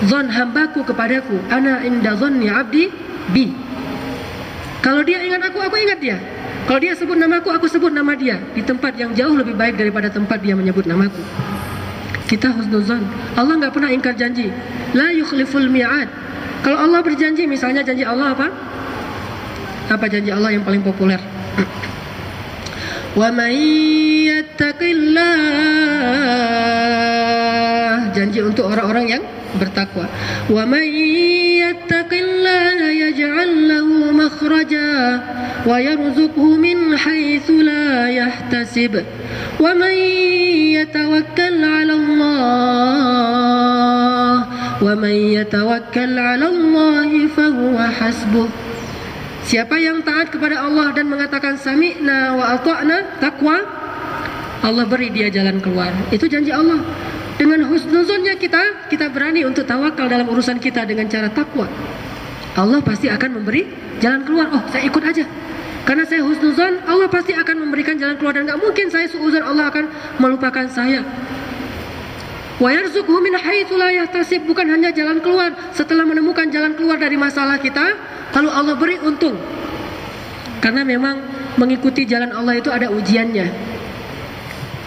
zon hambaku kepadaku. Ana inda dhanni abdi bi. Kalau dia ingat aku ingat dia. Kalau dia sebut namaku, aku sebut nama dia, di tempat yang jauh lebih baik daripada tempat dia menyebut namaku. Kita husnuzon. Allah nggak pernah ingkar janji. La yukhliful mi'ad. Kalau Allah berjanji, misalnya janji Allah apa? Apa janji Allah yang paling populer? Wa may yattaqillah, janji untuk orang-orang yang bertakwa. Wa may yattaqillaha yaj'al lahu makhraja wa yarzuqhu min haitsu la yahtasib. Wa may yatawakkal 'ala Allah wa may yatawakkal 'ala Allah fa huwa hasbuh. Siapa yang taat kepada Allah dan mengatakan sami'na wa ata'na, takwa, Allah beri dia jalan keluar. Itu janji Allah. Dengan husnuzonnya kita berani untuk tawakal dalam urusan kita dengan cara takwa. Allah pasti akan memberi jalan keluar. Oh, saya ikut aja. Karena saya husnuzon, Allah pasti akan memberikan jalan keluar, dan gak mungkin saya suuzon Allah akan melupakan saya. Wa yarzuqhu min haitsu la yahtasib, bukan hanya jalan keluar. Setelah menemukan jalan keluar dari masalah kita, lalu Allah beri untung. Karena memang mengikuti jalan Allah itu ada ujiannya.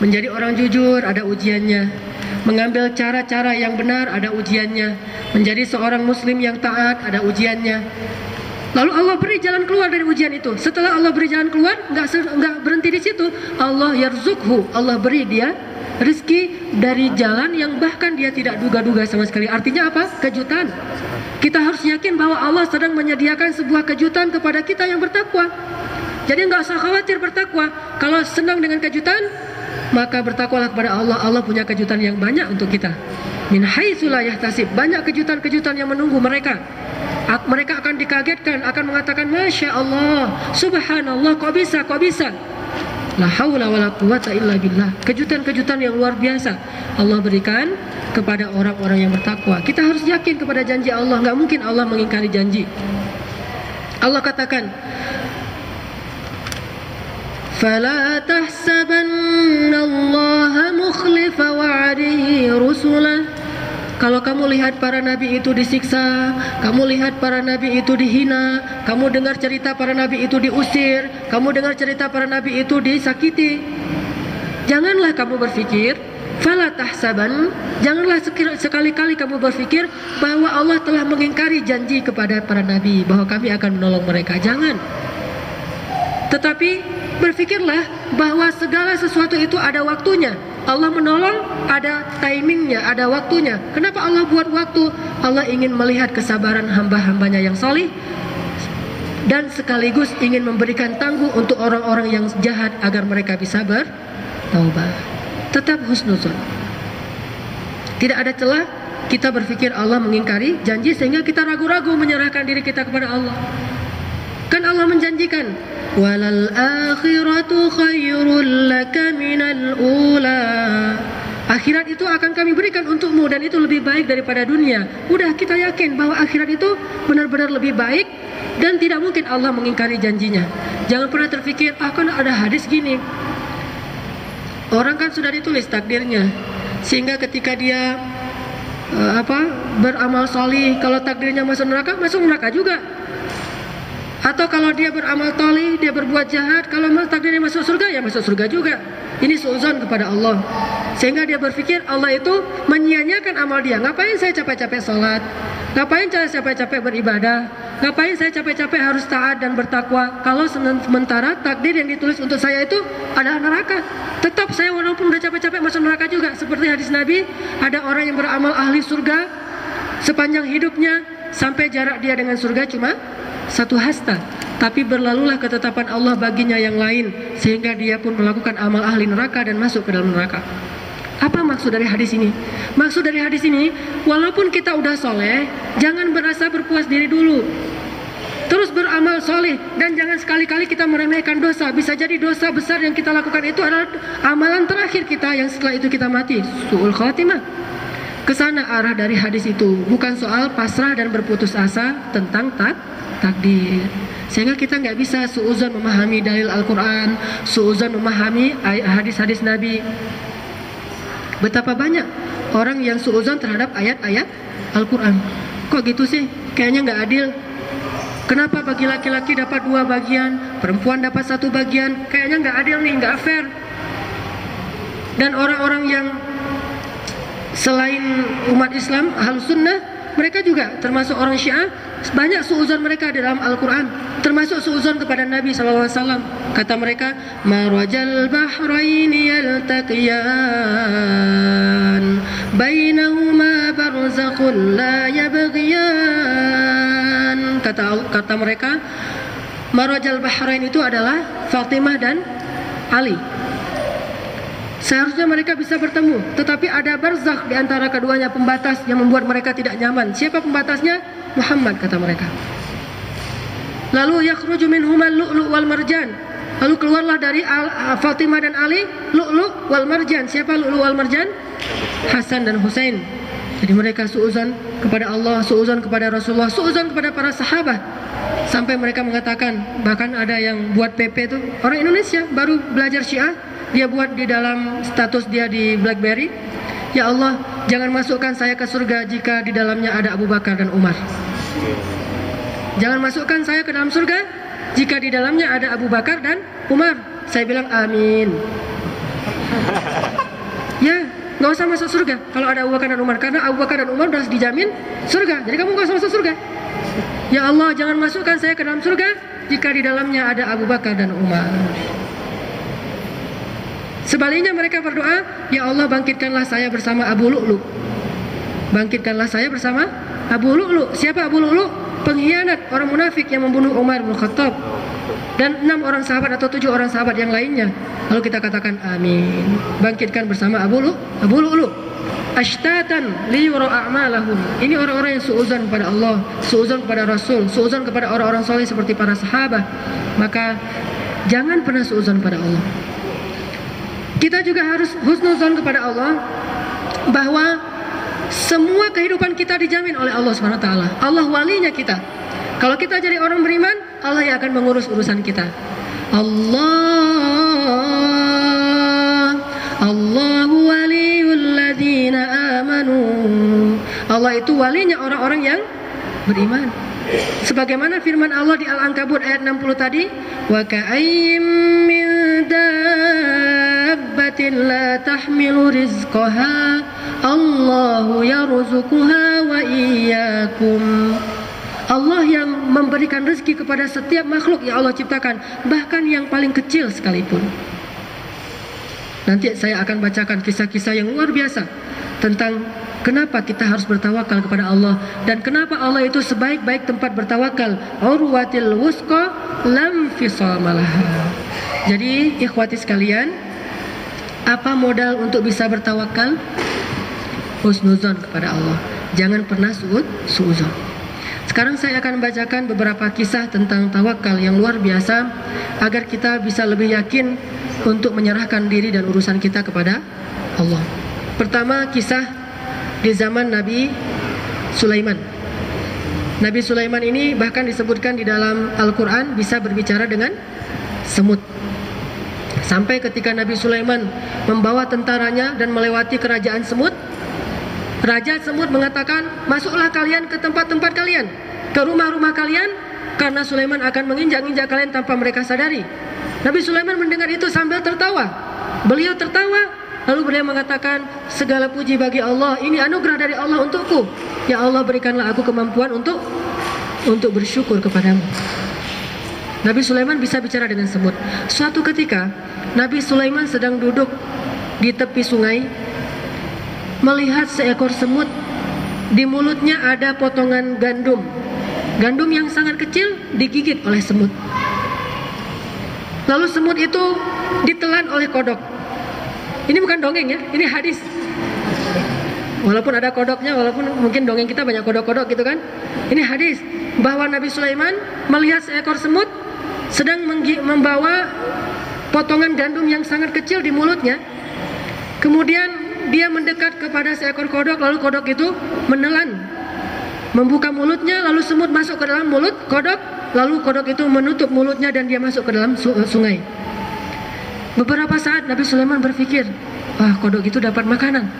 Menjadi orang jujur ada ujiannya. Mengambil cara-cara yang benar ada ujiannya. Menjadi seorang muslim yang taat ada ujiannya. Lalu Allah beri jalan keluar dari ujian itu. Setelah Allah beri jalan keluar, enggak berhenti di situ. Allah yarzuqhu, Allah beri dia rezeki dari jalan yang bahkan dia tidak duga-duga sama sekali. Artinya apa? Kejutan. Kita harus yakin bahwa Allah sedang menyediakan sebuah kejutan kepada kita yang bertakwa. Jadi nggak usah khawatir bertakwa. Kalau senang dengan kejutan, maka bertakwalah kepada Allah. Allah punya kejutan yang banyak untuk kita. Min haitsu la yahtasib, banyak kejutan-kejutan yang menunggu mereka. Mereka akan dikagetkan, akan mengatakan Masya Allah, Subhanallah, kok bisa? La haula wala quwata illa billah. Kejutan-kejutan yang luar biasa Allah berikan kepada orang-orang yang bertakwa. Kita harus yakin kepada janji Allah. Gak mungkin Allah mengingkari janji. Allah katakan, fala tahsabanna Allah mukhlifa wa'adihi rusulah. Kalau kamu lihat para nabi itu disiksa, kamu lihat para nabi itu dihina, kamu dengar cerita para nabi itu diusir, kamu dengar cerita para nabi itu disakiti, janganlah kamu berpikir, fala tahsaban, janganlah sekali-kali kamu berpikir bahwa Allah telah mengingkari janji kepada para nabi bahwa kami akan menolong mereka. Jangan. Tetapi berpikirlah bahwa segala sesuatu itu ada waktunya. Allah menolong ada timingnya, ada waktunya. Kenapa Allah buat waktu? Allah ingin melihat kesabaran hamba-hambanya yang salih, dan sekaligus ingin memberikan tangguh untuk orang-orang yang jahat agar mereka bisa bertaubat. Tetap husnuzon. Tidak ada celah kita berpikir Allah mengingkari janji sehingga kita ragu-ragu menyerahkan diri kita kepada Allah. Kan Allah menjanjikan, walal akhiratu khairul laka minal ula. Akhirat itu akan kami berikan untukmu dan itu lebih baik daripada dunia. Udah, kita yakin bahwa akhirat itu benar-benar lebih baik dan tidak mungkin Allah mengingkari janjinya. Jangan pernah terpikir, kan ada hadis gini. Orang kan sudah ditulis takdirnya, sehingga ketika dia beramal salih, kalau takdirnya masuk neraka juga. Atau kalau dia beramal tali, dia berbuat jahat, kalau takdirnya masuk surga, ya masuk surga juga. Ini suudzon kepada Allah. Sehingga dia berpikir Allah itu menyia-nyiakan amal dia. Ngapain saya capek-capek sholat? Ngapain saya capek-capek beribadah? Ngapain saya capek-capek harus taat dan bertakwa? Kalau sementara takdir yang ditulis untuk saya itu adalah neraka. Tetap saya walaupun udah capek-capek masuk neraka juga. Seperti hadis Nabi, ada orang yang beramal ahli surga sepanjang hidupnya, sampai jarak dia dengan surga cuma 1 hasta. tapi berlalulah ketetapan Allah baginya yang lain, sehingga dia pun melakukan amal ahli neraka dan masuk ke dalam neraka. Apa maksud dari hadis ini? Maksud dari hadis ini, walaupun kita udah soleh, jangan berasa berpuas diri dulu. Terus beramal soleh, dan jangan sekali-kali kita meremehkan dosa. Bisa jadi dosa besar yang kita lakukan itu adalah amalan terakhir kita yang setelah itu kita mati. Su'ul khatimah. Kesana arah dari hadis itu, bukan soal pasrah dan berputus asa tentang takdir. Sehingga kita nggak bisa suuzon memahami dalil Al-Quran, suuzon memahami hadis-hadis Nabi. Betapa banyak orang yang suuzon terhadap ayat-ayat Al-Quran. Kok gitu sih? Kayaknya nggak adil. Kenapa bagi laki-laki dapat 2 bagian, perempuan dapat 1 bagian? Kayaknya nggak adil nih, nggak fair. Dan orang-orang yang selain umat Islam, Ahlus Sunnah, mereka juga termasuk orang Syiah, banyak suuzon mereka di dalam Al-Quran, termasuk suuzon kepada Nabi SAW. Kata mereka, marajal bahraini yaltaqiyan bainahuma barzakhun la yabghiyan. Kata mereka, marajal bahrain itu adalah Fatimah dan Ali. Seharusnya mereka bisa bertemu, tetapi ada barzakh di antara keduanya, pembatas yang membuat mereka tidak nyaman. Siapa pembatasnya? Muhammad, kata mereka. Lalu yakhruju minhumal lu'lu' wal marjan. Lalu keluarlah dari Fatimah dan Ali lu'lu' wal marjan. Siapa lu'lu' wal marjan? Hasan dan Husain. Jadi mereka suuzon kepada Allah, suuzon kepada Rasulullah, suuzon kepada para sahabat. Sampai mereka mengatakan, bahkan ada yang buat PP itu orang Indonesia baru belajar Syiah. Dia buat di dalam status dia di BlackBerry, ya Allah, jangan masukkan saya ke surga jika di dalamnya ada Abu Bakar dan Umar. Jangan masukkan saya ke dalam surga jika di dalamnya ada Abu Bakar dan Umar. Saya bilang amin. Ya, nggak usah masuk surga kalau ada Abu Bakar dan Umar, karena Abu Bakar dan Umar sudah dijamin surga. Jadi kamu nggak usah masuk surga. Ya Allah, jangan masukkan saya ke dalam surga jika di dalamnya ada Abu Bakar dan Umar. Sebaliknya mereka berdoa, ya Allah, bangkitkanlah saya bersama Abu Lu'lu'. Bangkitkanlah saya bersama Abu Lu'lu'. Siapa Abu Lu'lu'? Pengkhianat, orang munafik yang membunuh Umar bin Khattab dan 6 orang sahabat atau 7 orang sahabat yang lainnya. Lalu kita katakan amin. Bangkitkan bersama Abu Lu'lu'. Ashtatan liyura a'malahum. Ini orang-orang yang suuzon kepada Allah, suuzon kepada Rasul, suuzon kepada orang-orang soleh seperti para sahabat. Maka jangan pernah suuzon pada Allah. Kita juga harus husnuzon kepada Allah, bahwa semua kehidupan kita dijamin oleh Allah SWT. Allah walinya kita. Kalau kita jadi orang beriman, Allah yang akan mengurus urusan kita. Allahu waliyul ladzina amanu. Allah itu walinya orang-orang yang beriman. Sebagaimana firman Allah di Al-Ankabut ayat 60 tadi, wa ka'ayyim min dabbatin la tahmilu rizqaha Allahu yarzuquha wa iyyakum. Allah yang memberikan rezeki kepada setiap makhluk yang Allah ciptakan, bahkan yang paling kecil sekalipun. Nanti saya akan bacakan kisah-kisah yang luar biasa tentang kenapa kita harus bertawakal kepada Allah, dan kenapa Allah itu sebaik-baik tempat bertawakal. Urwatil wusqa lam fisamalaha. Jadi ikhwati sekalian, apa modal untuk bisa bertawakal? Husnuzon kepada Allah. Jangan pernah suuzon. Sekarang saya akan bacakan beberapa kisah tentang tawakal yang luar biasa, agar kita bisa lebih yakin untuk menyerahkan diri dan urusan kita kepada Allah. Pertama, kisah di zaman Nabi Sulaiman. Nabi Sulaiman ini bahkan disebutkan di dalam Al-Quran bisa berbicara dengan semut. Sampai ketika Nabi Sulaiman membawa tentaranya dan melewati kerajaan semut, Raja semut mengatakan, masuklah kalian ke tempat-tempat kalian, ke rumah-rumah kalian, karena Sulaiman akan menginjak-injak kalian tanpa mereka sadari. Nabi Sulaiman mendengar itu sambil tertawa. Beliau tertawa, lalu beliau mengatakan, segala puji bagi Allah, ini anugerah dari Allah untukku. Ya Allah, berikanlah aku kemampuan untuk bersyukur kepadamu. Nabi Sulaiman bisa bicara dengan semut. Suatu ketika Nabi Sulaiman sedang duduk di tepi sungai, melihat seekor semut, di mulutnya ada potongan gandum. Gandum yang sangat kecil digigit oleh semut. Lalu semut itu ditelan oleh kodok. Ini bukan dongeng ya, ini hadis. Walaupun ada kodoknya, walaupun mungkin dongeng kita banyak kodok-kodok gitu kan. Ini hadis bahwa Nabi Sulaiman melihat seekor semut sedang membawa potongan gandum yang sangat kecil di mulutnya. Kemudian dia mendekat kepada seekor kodok, lalu kodok itu menelan, membuka mulutnya, lalu semut masuk ke dalam mulut kodok, lalu kodok itu menutup mulutnya dan dia masuk ke dalam sungai. Beberapa saat Nabi Sulaiman berpikir, wah, kodok itu dapat makanan.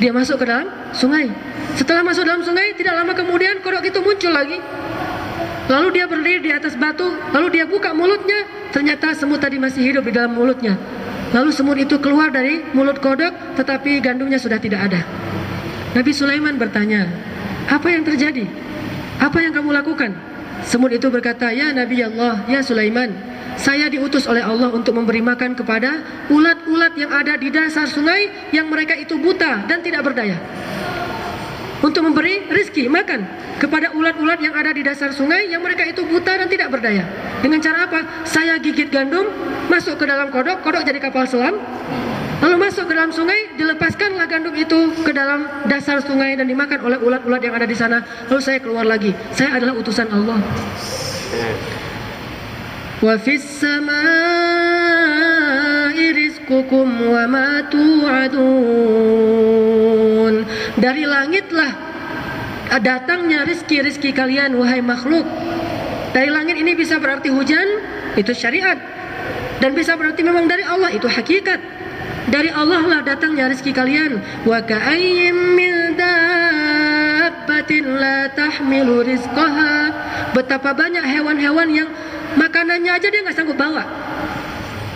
Dia masuk ke dalam sungai. Setelah masuk dalam sungai, tidak lama kemudian kodok itu muncul lagi. Lalu dia berdiri di atas batu, lalu dia buka mulutnya, ternyata semut tadi masih hidup di dalam mulutnya. Lalu semut itu keluar dari mulut kodok, tetapi gandumnya sudah tidak ada. Nabi Sulaiman bertanya, apa yang terjadi? Apa yang kamu lakukan? Semut itu berkata, ya Nabi Allah, ya Sulaiman, saya diutus oleh Allah untuk memberi makan kepada ulat-ulat yang ada di dasar sungai yang mereka itu buta dan tidak berdaya. Untuk memberi rizki, makan kepada ulat-ulat yang ada di dasar sungai yang mereka itu buta dan tidak berdaya. Dengan cara apa? Saya gigit gandum, masuk ke dalam kodok, kodok jadi kapal selam, lalu masuk ke dalam sungai, dilepaskanlah gandum itu ke dalam dasar sungai dan dimakan oleh ulat-ulat yang ada di sana. Lalu saya keluar lagi. Saya adalah utusan Allah. Wa fis samaa'i rizqukum wa ma tu'adun. Dari langitlah datangnya rizki-rizki kalian, wahai makhluk. Dari langit ini bisa berarti hujan, itu syariat. Dan bisa berarti memang dari Allah, itu hakikat. Dari Allah lah datangnya rizki kalian. Wa ka'ayyim min dabbatin la tahmilu rizqaha. Betapa banyak hewan-hewan yang makanannya aja dia nggak sanggup bawa.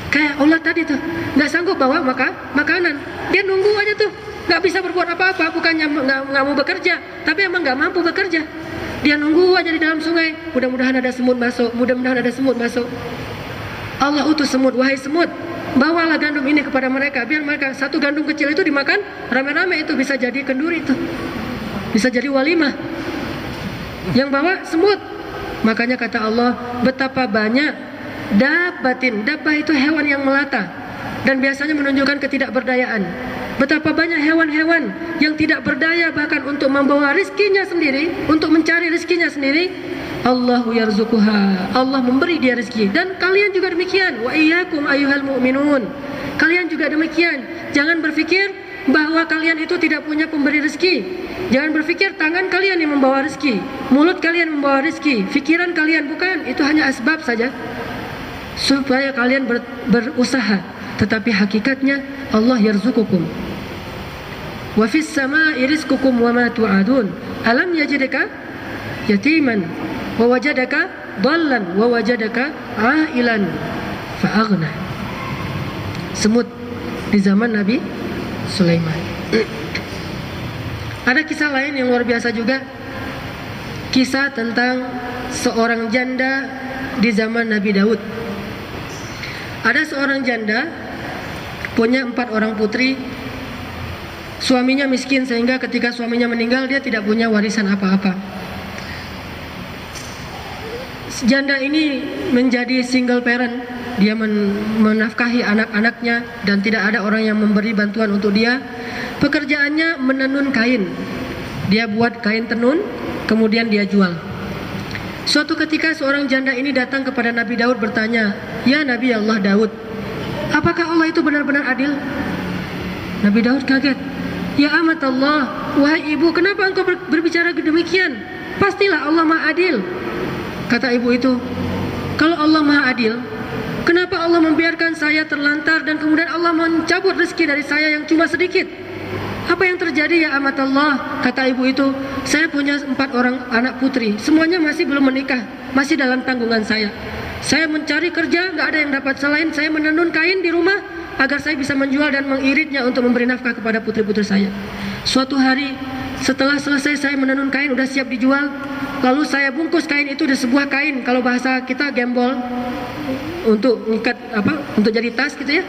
Kayak Allah tadi tuh, nggak sanggup bawa makanan. Dia nunggu aja tuh, nggak bisa berbuat apa-apa. Bukannya nggak mau bekerja, tapi emang nggak mampu bekerja. Dia nunggu aja di dalam sungai. Mudah-mudahan ada semut masuk. Mudah-mudahan ada semut masuk. Allah utus semut, wahai semut, bawalah gandum ini kepada mereka, biar mereka satu gandum kecil itu dimakan rame-rame, itu bisa jadi kenduri, itu bisa jadi walimah. Yang bawa semut. Makanya kata Allah, betapa banyak dabbatin. Dabbah itu hewan yang melata dan biasanya menunjukkan ketidakberdayaan. Betapa banyak hewan-hewan yang tidak berdaya bahkan untuk membawa rizkinya sendiri, untuk mencari rizkinya sendiri. Allahu yarzuquha. Allah memberi dia rezeki. Dan kalian juga demikian. Wa iyyakum ayyuhal mu'minun. Kalian juga demikian. Jangan berpikir bahwa kalian itu tidak punya pemberi rezeki. Jangan berpikir tangan kalian yang membawa rezeki, mulut kalian membawa rezeki, pikiran kalian bukan. Itu hanya asbab saja supaya kalian berusaha. Tetapi hakikatnya Allah yarzuqukum. Wa fis samaa'i rizqukum wa ma tu'adun. Alam yajidka yatiman wa wajadaka dhallan wa wajadaka a'ilan fa'aghna. Semut di zaman Nabi Sulaiman. Ada kisah lain yang luar biasa juga, kisah tentang seorang janda di zaman Nabi Daud. Ada seorang janda punya 4 orang putri. Suaminya miskin sehingga ketika suaminya meninggal dia tidak punya warisan apa-apa. Janda ini menjadi single parent. Dia menafkahi anak-anaknya dan tidak ada orang yang memberi bantuan untuk dia. Pekerjaannya menenun kain. Dia buat kain tenun, kemudian dia jual. Suatu ketika seorang janda ini datang kepada Nabi Daud bertanya, ya Nabi Allah Daud, apakah Allah itu benar-benar adil? Nabi Daud kaget. Ya amat Allah, wahai ibu, kenapa engkau berbicara demikian? Pastilah Allah Maha Adil. Kata ibu itu, kalau Allah Maha Adil, kenapa Allah membiarkan saya terlantar dan kemudian Allah mencabut rezeki dari saya yang cuma sedikit? Apa yang terjadi ya amat Allah? Kata ibu itu, saya punya 4 orang anak putri, semuanya masih belum menikah, masih dalam tanggungan saya. Saya mencari kerja, nggak ada yang dapat. Selain saya menenun kain di rumah agar saya bisa menjual dan mengiritnya untuk memberi nafkah kepada putri-putri saya. Suatu hari setelah selesai saya menenun kain, udah siap dijual, lalu saya bungkus kain itu di sebuah kain, kalau bahasa kita gembol, untuk ngikat untuk jadi tas gitu ya.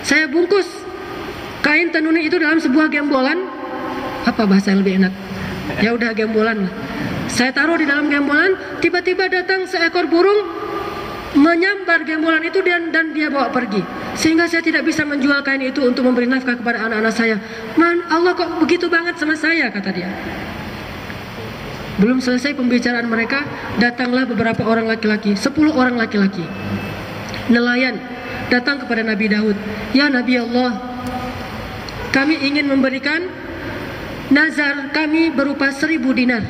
Saya bungkus kain tenun itu dalam sebuah gembolan. Apa bahasa yang lebih enak? Ya udah gembolan lah. Saya taruh di dalam gembolan, tiba-tiba datang seekor burung menyambar gembolan itu dan dia bawa pergi. Sehingga saya tidak bisa menjual kain itu untuk memberi nafkah kepada anak-anak saya. Allah kok begitu banget sama saya, kata dia. Belum selesai pembicaraan mereka, datanglah beberapa orang laki-laki, 10 orang laki-laki, nelayan, datang kepada Nabi Daud. Ya Nabi Allah, kami ingin memberikan nazar kami berupa 1000 dinar.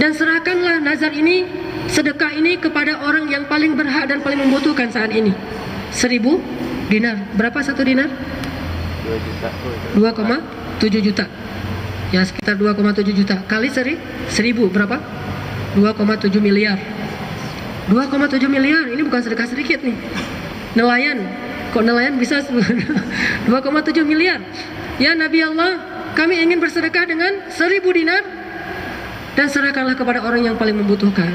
Dan serahkanlah nazar ini, sedekah ini kepada orang yang paling berhak dan paling membutuhkan saat ini. 1000 dinar. Berapa satu dinar? 2,7 juta. Ya, sekitar 2,7 juta. Kali 1000 berapa? 2,7 miliar. 2,7 miliar. Ini bukan sedekah sedikit nih. Nelayan. Kok nelayan bisa 2,7 miliar? Ya Nabi Allah, kami ingin bersedekah dengan 1000 dinar. Dan serahkanlah kepada orang yang paling membutuhkan.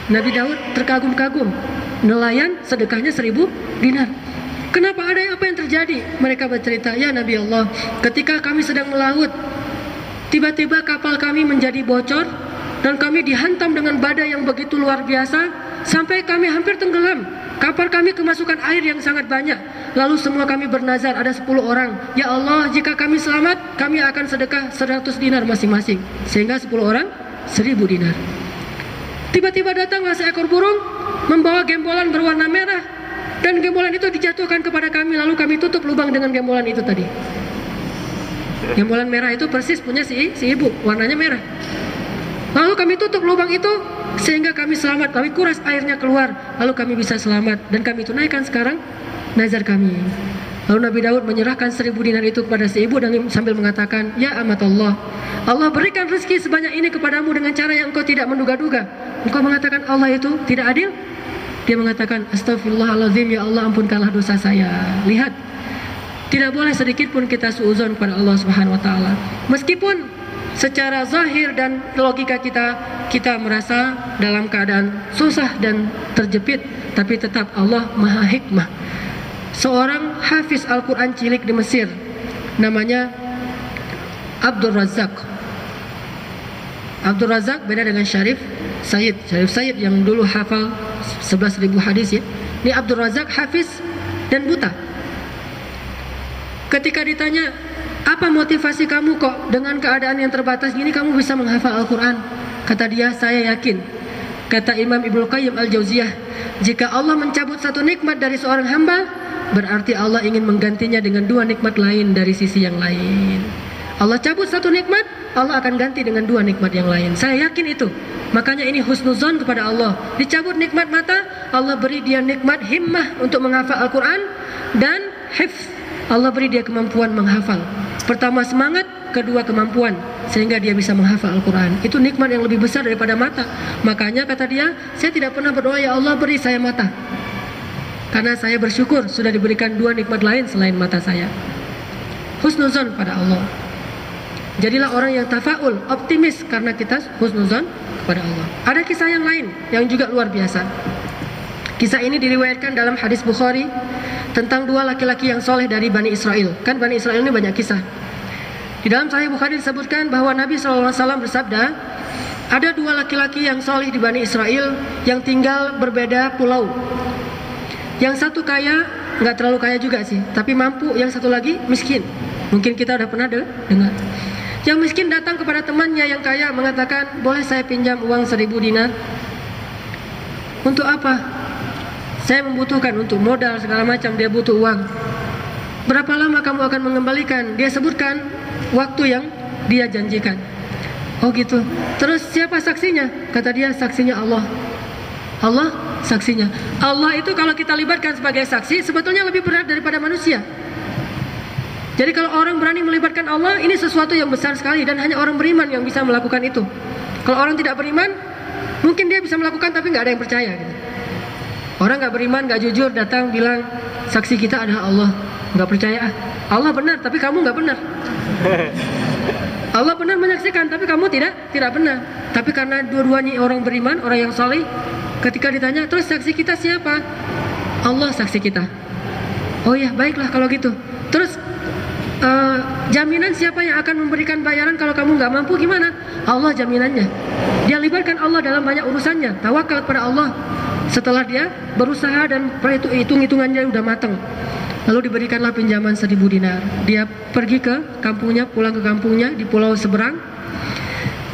Nabi Daud terkagum-kagum. Nelayan sedekahnya 1000 dinar. Kenapa, apa yang terjadi? Mereka bercerita, ya Nabi Allah, ketika kami sedang melaut, tiba-tiba kapal kami menjadi bocor dan kami dihantam dengan badai yang begitu luar biasa sampai kami hampir tenggelam. Kapal kami kemasukan air yang sangat banyak. Lalu semua kami bernazar, ada 10 orang. Ya Allah, jika kami selamat, kami akan sedekah 100 dinar masing-masing. Sehingga 10 orang 1000 dinar. Tiba-tiba datanglah seekor burung membawa gembolan berwarna merah, dan gembolan itu dijatuhkan kepada kami. Lalu kami tutup lubang dengan gembolan itu tadi. Gembolan merah itu persis punya si ibu, warnanya merah. Lalu kami tutup lubang itu sehingga kami selamat. Kami kuras airnya keluar, lalu kami bisa selamat. Dan kami tunaikan sekarang nazar kami. Lalu Nabi Daud menyerahkan 1000 dinar itu kepada si ibu dan sambil mengatakan, ya amat Allah, Allah berikan rezeki sebanyak ini kepadamu dengan cara yang engkau tidak menduga-duga. Engkau mengatakan Allah itu tidak adil? Dia mengatakan, astagfirullahaladzim, ya Allah ampunkanlah dosa saya. Lihat, tidak boleh sedikit pun kita suuzon kepada Allah Subhanahu wa taala. Meskipun secara zahir dan logika kita merasa dalam keadaan susah dan terjepit, tapi tetap Allah Maha Hikmah. Seorang hafiz Al-Quran cilik di Mesir, namanya Abdul Razak. Abdul Razak beda dengan Syarif Said yang dulu hafal 11.000 hadis ya. Ini Abdul Razak hafiz dan buta. Ketika ditanya, apa motivasi kamu kok dengan keadaan yang terbatas ini kamu bisa menghafal Al-Quran? Kata dia, saya yakin. Kata Imam Ibnu Qayyim Al-Jauziyah, jika Allah mencabut satu nikmat dari seorang hamba, berarti Allah ingin menggantinya dengan 2 nikmat lain dari sisi yang lain. Allah cabut satu nikmat, Allah akan ganti dengan 2 nikmat yang lain. Saya yakin itu. Makanya ini husnuzon kepada Allah. Dicabut nikmat mata, Allah beri dia nikmat himmah untuk menghafal Al-Quran, dan hifz, Allah beri dia kemampuan menghafal. Pertama semangat, kedua kemampuan, sehingga dia bisa menghafal Al-Quran. Itu nikmat yang lebih besar daripada mata. Makanya kata dia, saya tidak pernah berdoa, ya Allah beri saya mata, karena saya bersyukur sudah diberikan 2 nikmat lain selain mata saya. Husnuzon pada Allah. Jadilah orang yang tafaul, optimis, karena kita husnuzon kepada Allah. Ada kisah yang lain yang juga luar biasa. Kisah ini diriwayatkan dalam hadis Bukhari tentang 2 laki-laki yang soleh dari Bani Israel. Kan Bani Israel ini banyak kisah. Di dalam Sahih Bukhari disebutkan bahwa Nabi SAW bersabda, ada 2 laki-laki yang soleh di Bani Israel yang tinggal berbeda pulau. Yang satu kaya, nggak terlalu kaya juga sih, tapi mampu. Yang satu lagi miskin. Mungkin kita udah pernah dengar. Yang miskin datang kepada temannya yang kaya mengatakan, boleh saya pinjam uang 1000 dinar? Untuk apa? Saya membutuhkan untuk modal segala macam, dia butuh uang. Berapa lama kamu akan mengembalikan? Dia sebutkan waktu yang dia janjikan. Oh gitu. Terus siapa saksinya? Kata dia, saksinya Allah. Allah saksinya. Allah itu kalau kita libatkan sebagai saksi sebetulnya lebih berat daripada manusia. Jadi kalau orang berani melibatkan Allah, ini sesuatu yang besar sekali, dan hanya orang beriman yang bisa melakukan itu. Kalau orang tidak beriman, mungkin dia bisa melakukan tapi nggak ada yang percaya gitu. Orang nggak beriman, nggak jujur, datang bilang saksi kita adalah Allah, nggak percaya. Allah benar tapi kamu nggak benar. Allah benar menyaksikan tapi kamu tidak benar. Tapi karena dua-duanya orang beriman, orang yang saleh, ketika ditanya, terus saksi kita siapa? Allah saksi kita. Oh ya, baiklah kalau gitu. Terus jaminan siapa yang akan memberikan bayaran kalau kamu nggak mampu gimana? Allah jaminannya. Dia libatkan Allah dalam banyak urusannya. Tawakal pada Allah. Setelah dia berusaha dan hitung-hitungannya udah matang, lalu diberikanlah pinjaman 1000 dinar. Dia pergi ke kampungnya, pulang ke kampungnya di pulau seberang.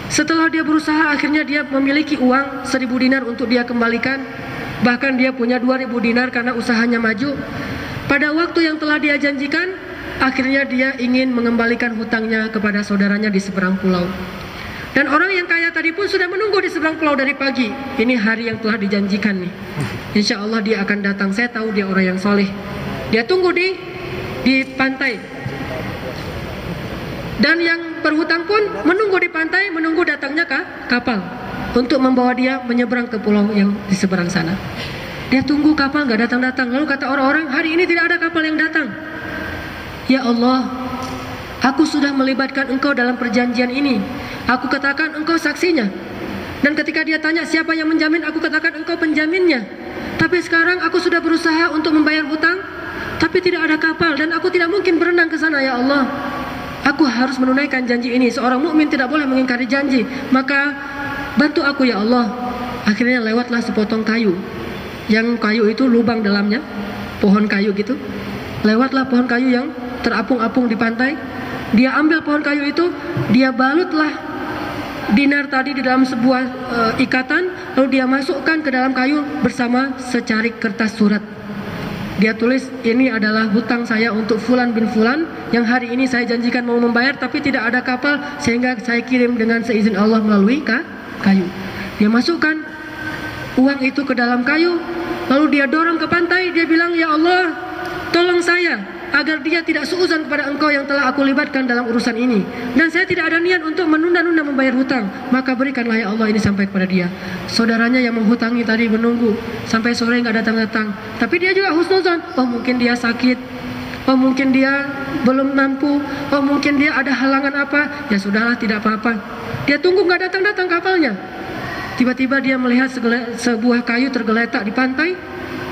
Setelah dia berusaha, akhirnya dia memiliki uang 1000 dinar untuk dia kembalikan. Bahkan dia punya 2000 dinar karena usahanya maju. Pada waktu yang telah dia janjikan, akhirnya dia ingin mengembalikan hutangnya kepada saudaranya di seberang pulau. Dan orang yang kaya tadi pun sudah menunggu di seberang pulau dari pagi. Ini hari yang telah dijanjikan nih. Insya Allah dia akan datang. Saya tahu dia orang yang soleh. Dia tunggu di pantai. Dan yang berhutang pun menunggu di pantai, menunggu datangnya kapal untuk membawa dia menyeberang ke pulau yang di seberang sana. Dia tunggu kapal nggak datang-datang. Lalu kata orang-orang, hari ini tidak ada kapal yang datang. Ya Allah, aku sudah melibatkan engkau dalam perjanjian ini. Aku katakan engkau saksinya. Dan ketika dia tanya siapa yang menjamin, aku katakan engkau penjaminnya. Tapi sekarang aku sudah berusaha untuk membayar hutang, tapi tidak ada kapal dan aku tidak mungkin berenang ke sana. Ya Allah, aku harus menunaikan janji ini. Seorang mukmin tidak boleh mengingkari janji. Maka bantu aku ya Allah. Akhirnya lewatlah sepotong kayu. Yang kayu itu lubang dalamnya, pohon kayu gitu. Lewatlah pohon kayu yang terapung-apung di pantai. Dia ambil pohon kayu itu, dia balutlah dinar tadi di dalam sebuah ikatan, lalu dia masukkan ke dalam kayu bersama secarik kertas surat. Dia tulis, ini adalah hutang saya untuk Fulan bin Fulan yang hari ini saya janjikan mau membayar, tapi tidak ada kapal sehingga saya kirim dengan seizin Allah melalui kayu. Dia masukkan uang itu ke dalam kayu, lalu dia dorong ke pantai. Dia bilang, ya Allah, tolong saya agar dia tidak suuzon kepada engkau yang telah aku libatkan dalam urusan ini. Dan saya tidak ada niat untuk menunda-nunda membayar hutang. Maka berikanlah ya Allah ini sampai kepada dia. Saudaranya yang menghutangi tadi menunggu sampai sore nggak datang-datang. Tapi dia juga husnuzon. Oh mungkin dia sakit. Oh mungkin dia belum mampu. Oh mungkin dia ada halangan apa. Ya sudahlah, tidak apa-apa. Dia tunggu nggak datang-datang kapalnya. Tiba-tiba dia melihat sebuah kayu tergeletak di pantai.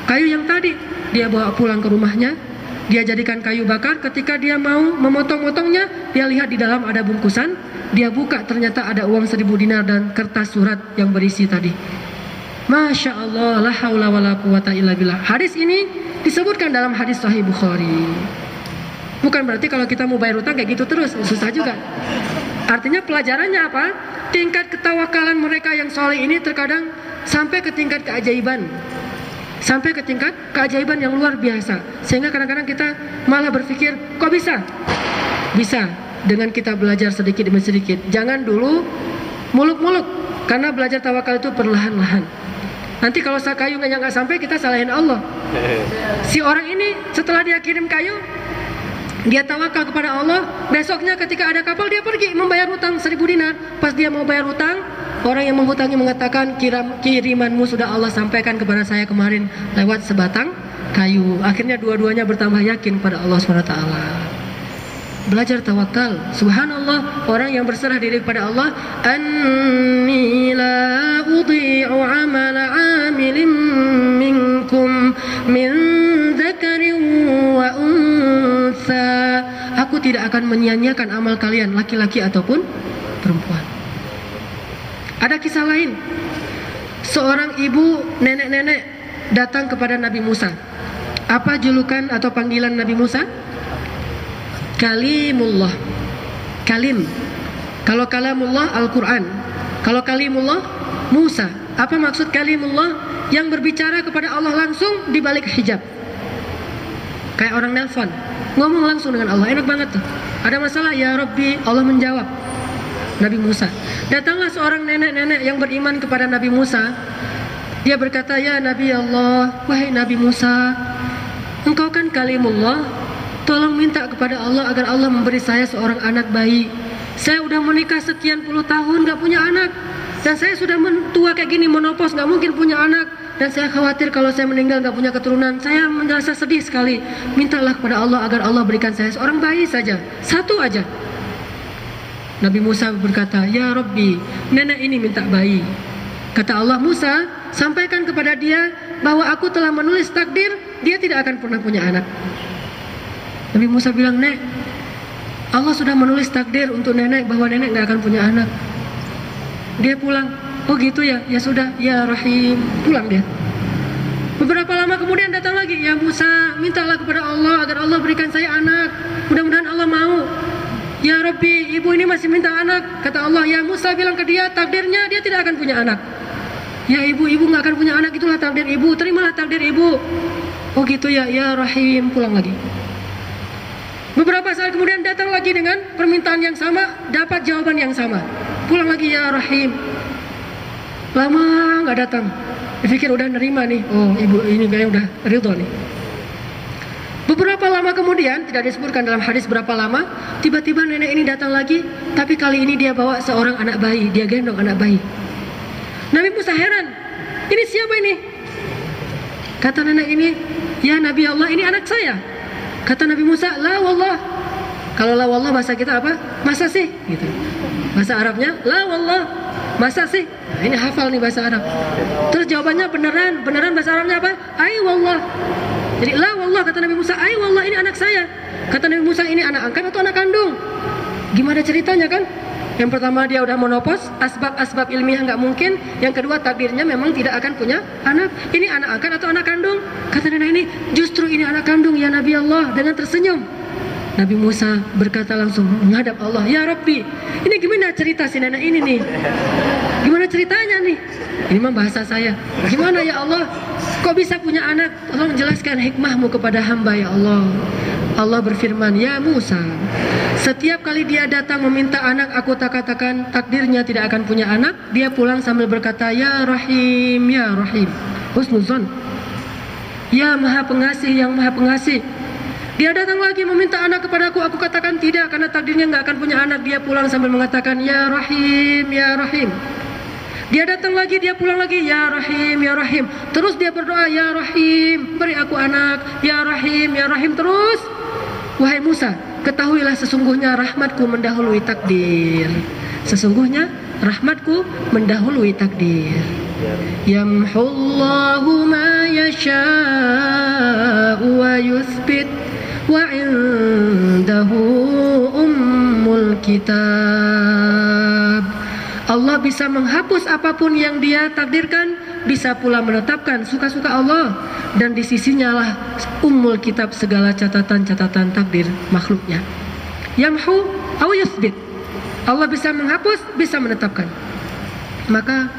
Kayu yang tadi dia bawa pulang ke rumahnya. Dia jadikan kayu bakar. Ketika dia mau memotong-motongnya, dia lihat di dalam ada bungkusan. Dia buka, ternyata ada uang 1000 dinar dan kertas surat yang berisi tadi. Masya Allah, la haula wa la quwata illa billah. Hadis ini disebutkan dalam hadis Sahih Bukhari. Bukan berarti kalau kita mau bayar utang kayak gitu terus, susah juga. Artinya pelajarannya apa? Tingkat ketawakalan mereka yang soleh ini terkadang sampai ke tingkat keajaiban. Sampai ke tingkat keajaiban yang luar biasa. Sehingga kadang-kadang kita malah berpikir, kok bisa? Bisa, dengan kita belajar sedikit demi sedikit. Jangan dulu muluk-muluk, karena belajar tawakal itu perlahan-lahan. Nanti kalau kayu nggak sampai, kita salahin Allah. Si orang ini setelah dia kirim kayu, dia tawakal kepada Allah. Besoknya ketika ada kapal, dia pergi membayar hutang 1000 dinar. Pas dia mau bayar hutang, orang yang menghutangi mengatakan, kirimanmu sudah Allah sampaikan kepada saya kemarin lewat sebatang kayu. Akhirnya dua-duanya bertambah yakin pada Allah SWT. Belajar tawakal. Subhanallah, orang yang berserah diri kepada Allah. Anni la udhi'u amala amilin minkum min dzakarin wa untha. Aku tidak akan menyia-nyiakan amal kalian, laki-laki ataupun perempuan. Ada kisah lain. Seorang ibu nenek-nenek datang kepada Nabi Musa. Apa julukan atau panggilan Nabi Musa? Kalimullah. Kalim. Kalau kalamullah Al-Quran. Kalau kalimullah Musa. Apa maksud kalimullah? Yang berbicara kepada Allah langsung di balik hijab. Kayak orang nelpon, ngomong langsung dengan Allah. Enak banget tuh. Ada masalah, ya Rabbi, Allah menjawab. Nabi Musa. Datanglah seorang nenek-nenek yang beriman kepada Nabi Musa. Dia berkata, ya Nabi Allah, wahai Nabi Musa, engkau kan kalimullah, tolong minta kepada Allah agar Allah memberi saya seorang anak bayi. Saya udah menikah sekian puluh tahun gak punya anak, dan saya sudah tua kayak gini, menopause, gak mungkin punya anak. Dan saya khawatir kalau saya meninggal gak punya keturunan. Saya merasa sedih sekali. Mintalah kepada Allah agar Allah berikan saya seorang bayi saja, satu aja. Nabi Musa berkata, ya Rabbi, nenek ini minta bayi. Kata Allah, Musa, sampaikan kepada dia bahwa aku telah menulis takdir, dia tidak akan pernah punya anak. Nabi Musa bilang, Nek, Allah sudah menulis takdir untuk nenek bahwa nenek nggak akan punya anak. Dia pulang, oh gitu ya, ya sudah, ya Rahim, pulang dia. Beberapa lama kemudian datang lagi, ya Musa, mintalah kepada Allah agar Allah berikan saya anak. Mudah-mudahan Allah mau. Ya Rabbi, ibu ini masih minta anak. Kata Allah, ya Musa bilang ke dia, takdirnya dia tidak akan punya anak. Ya ibu nggak akan punya anak, itulah takdir ibu, terimalah takdir ibu. Oh gitu ya, ya Rahim, pulang lagi. Beberapa saat kemudian datang lagi dengan permintaan yang sama, dapat jawaban yang sama. Pulang lagi, ya Rahim. Lama nggak datang. Dipikir udah nerima nih, oh ibu ini kayaknya udah ridho nih. Beberapa lama kemudian, tidak disebutkan dalam hadis berapa lama, tiba-tiba nenek ini datang lagi, tapi kali ini dia bawa seorang anak bayi, dia gendong anak bayi. Nabi Musa heran, ini siapa ini? Kata nenek ini, ya Nabi Allah, ini anak saya. Kata Nabi Musa, la wallah. Kalau la wallah bahasa kita apa? Masa sih? Gitu. Bahasa Arabnya, la wallah. Masa sih? Nah, ini hafal nih bahasa Arab. Terus jawabannya beneran bahasa Arabnya apa? Ai wallah. Jadi la wallah, kata Nabi Musa, ai wallah, ini anak saya. Kata Nabi Musa, ini anak angkat atau anak kandung? Gimana ceritanya kan? Yang pertama dia udah monopos, asbab ilmiah nggak mungkin. Yang kedua takdirnya memang tidak akan punya anak. Ini anak angkat atau anak kandung? Kata nenek ini, justru ini anak kandung ya Nabi Allah, dengan tersenyum. Nabi Musa berkata langsung menghadap Allah, ya Rabbi, ini gimana cerita si nenek ini nih? Gimana ceritanya nih? Ini mah bahasa saya. Gimana ya Allah? Kok bisa punya anak? Tolong jelaskan hikmahmu kepada hamba ya Allah. Allah berfirman, ya Musa, setiap kali dia datang meminta anak, aku katakan takdirnya tidak akan punya anak. Dia pulang sambil berkata, ya Rahim, ya Rahim. Husnuzon, ya Maha Pengasih, yang Maha Pengasih. Dia datang lagi meminta anak kepadaku, aku katakan tidak, karena takdirnya nggak akan punya anak. Dia pulang sambil mengatakan, ya Rahim, ya Rahim. Dia datang lagi, dia pulang lagi, ya Rahim, ya Rahim. Terus dia berdoa, ya Rahim, beri aku anak, ya Rahim, ya Rahim. Terus, wahai Musa, ketahuilah sesungguhnya rahmatku mendahului takdir. Sesungguhnya rahmatku mendahului takdir. Yamhullahu ma yasha'u wa yuthbit wa indahu ummul kitab. Allah bisa menghapus apapun yang dia takdirkan, bisa pula menetapkan suka-suka Allah, dan di sisinya lah ummul kitab, segala catatan-catatan takdir makhluknya. Yamhu aw yuthbit, Allah bisa menghapus, bisa menetapkan. Maka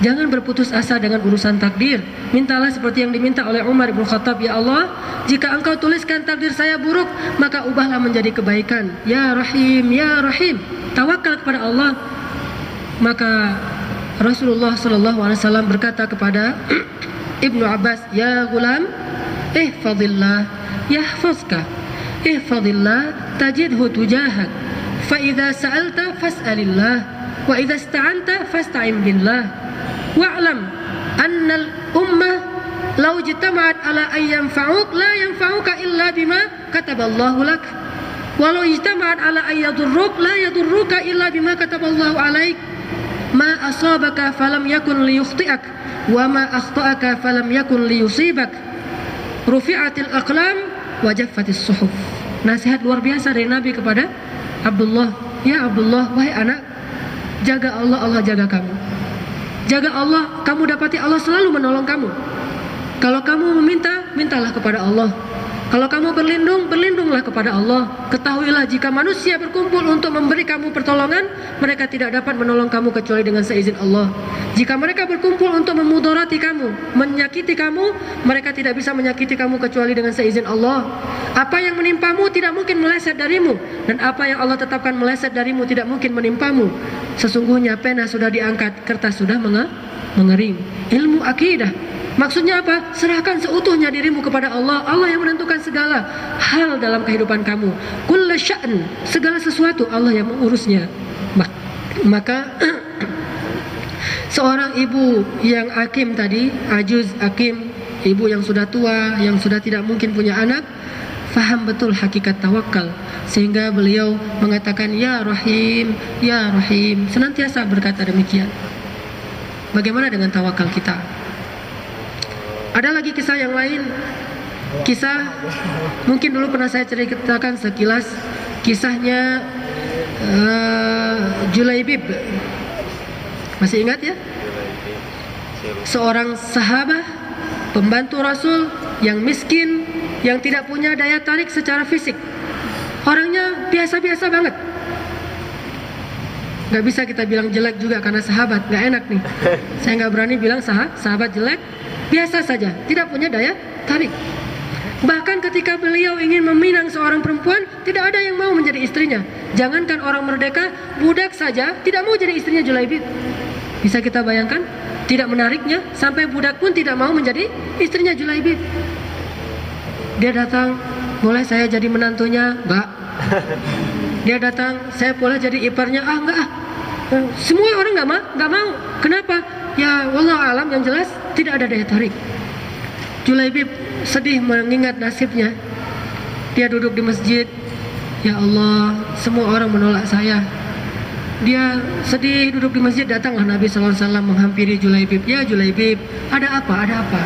jangan berputus asa dengan urusan takdir. Mintalah seperti yang diminta oleh Umar bin Khattab, ya Allah, jika engkau tuliskan takdir saya buruk, maka ubahlah menjadi kebaikan. Ya Rahim, ya Rahim. Tawakal kepada Allah. Maka Rasulullah SAW berkata kepada Ibnu Abbas, ya gulam, ihfadillah yahfazka, ihfadillah tajidhu tujahak, fa idza sa'alta fas'alillah, wa idza ista'anta fasta'in billah, wa'lam annal ummah law ijtama'at ala an yanfa'uk la yanfa'uka illa bima kataballahu lak, walau ijtama'at ala an yadurruk la yadurruka illa bima kataballahu alaik. Ma asabaka falam yakun liyukhti'ak, wa ma akhta'aka falam yakun liyusibak. Rufi'atil aqlam wa jaffatis suhuf. Nasihat luar biasa dari Nabi kepada Abdullah. Ya Abdullah, wahai anak, jaga Allah, Allah jaga kamu. Jaga Allah, kamu dapati Allah selalu menolong kamu. Kalau kamu meminta, mintalah kepada Allah. Kalau kamu berlindung, berlindunglah kepada Allah. Ketahuilah jika manusia berkumpul untuk memberi kamu pertolongan, mereka tidak dapat menolong kamu kecuali dengan seizin Allah. Jika mereka berkumpul untuk memudarati kamu, menyakiti kamu, mereka tidak bisa menyakiti kamu kecuali dengan seizin Allah. Apa yang menimpamu tidak mungkin meleset darimu, dan apa yang Allah tetapkan meleset darimu tidak mungkin menimpamu. Sesungguhnya pena sudah diangkat, kertas sudah mengering. Ilmu akidah, maksudnya apa? Serahkan seutuhnya dirimu kepada Allah. Allah yang menentukan segala hal dalam kehidupan kamu. Kullu sya'n, segala sesuatu Allah yang mengurusnya. Maka seorang ibu yang akim tadi, ajuz akim, ibu yang sudah tua, yang sudah tidak mungkin punya anak, faham betul hakikat tawakal, sehingga beliau mengatakan ya Rahim, ya Rahim, senantiasa berkata demikian. Bagaimana dengan tawakal kita? Ada lagi kisah yang lain. Kisah mungkin dulu pernah saya ceritakan sekilas, kisahnya Julaibib. Masih ingat ya? Seorang sahabat pembantu Rasul yang miskin, yang tidak punya daya tarik secara fisik. Orangnya biasa-biasa banget. Gak bisa kita bilang jelek juga karena sahabat, gak enak nih. Saya gak berani bilang sahabat jelek. Biasa saja, tidak punya daya tarik. Bahkan ketika beliau ingin meminang seorang perempuan, tidak ada yang mau menjadi istrinya. Jangankan orang merdeka, budak saja tidak mau jadi istrinya Julaibib. Bisa kita bayangkan? Tidak menariknya, sampai budak pun tidak mau menjadi istrinya Julaibib. Dia datang, boleh saya jadi menantunya? Enggak. Dia datang, saya boleh jadi iparnya? Enggak. Semua orang enggak mau. Kenapa? Ya wallahu alam, yang jelas tidak ada daya tarik. Julaibib sedih mengingat nasibnya. Dia duduk di masjid, ya Allah, semua orang menolak saya. Dia sedih duduk di masjid, datanglah Nabi SAW menghampiri Julaibib. Ya Julaibib, ada apa? Ada apa?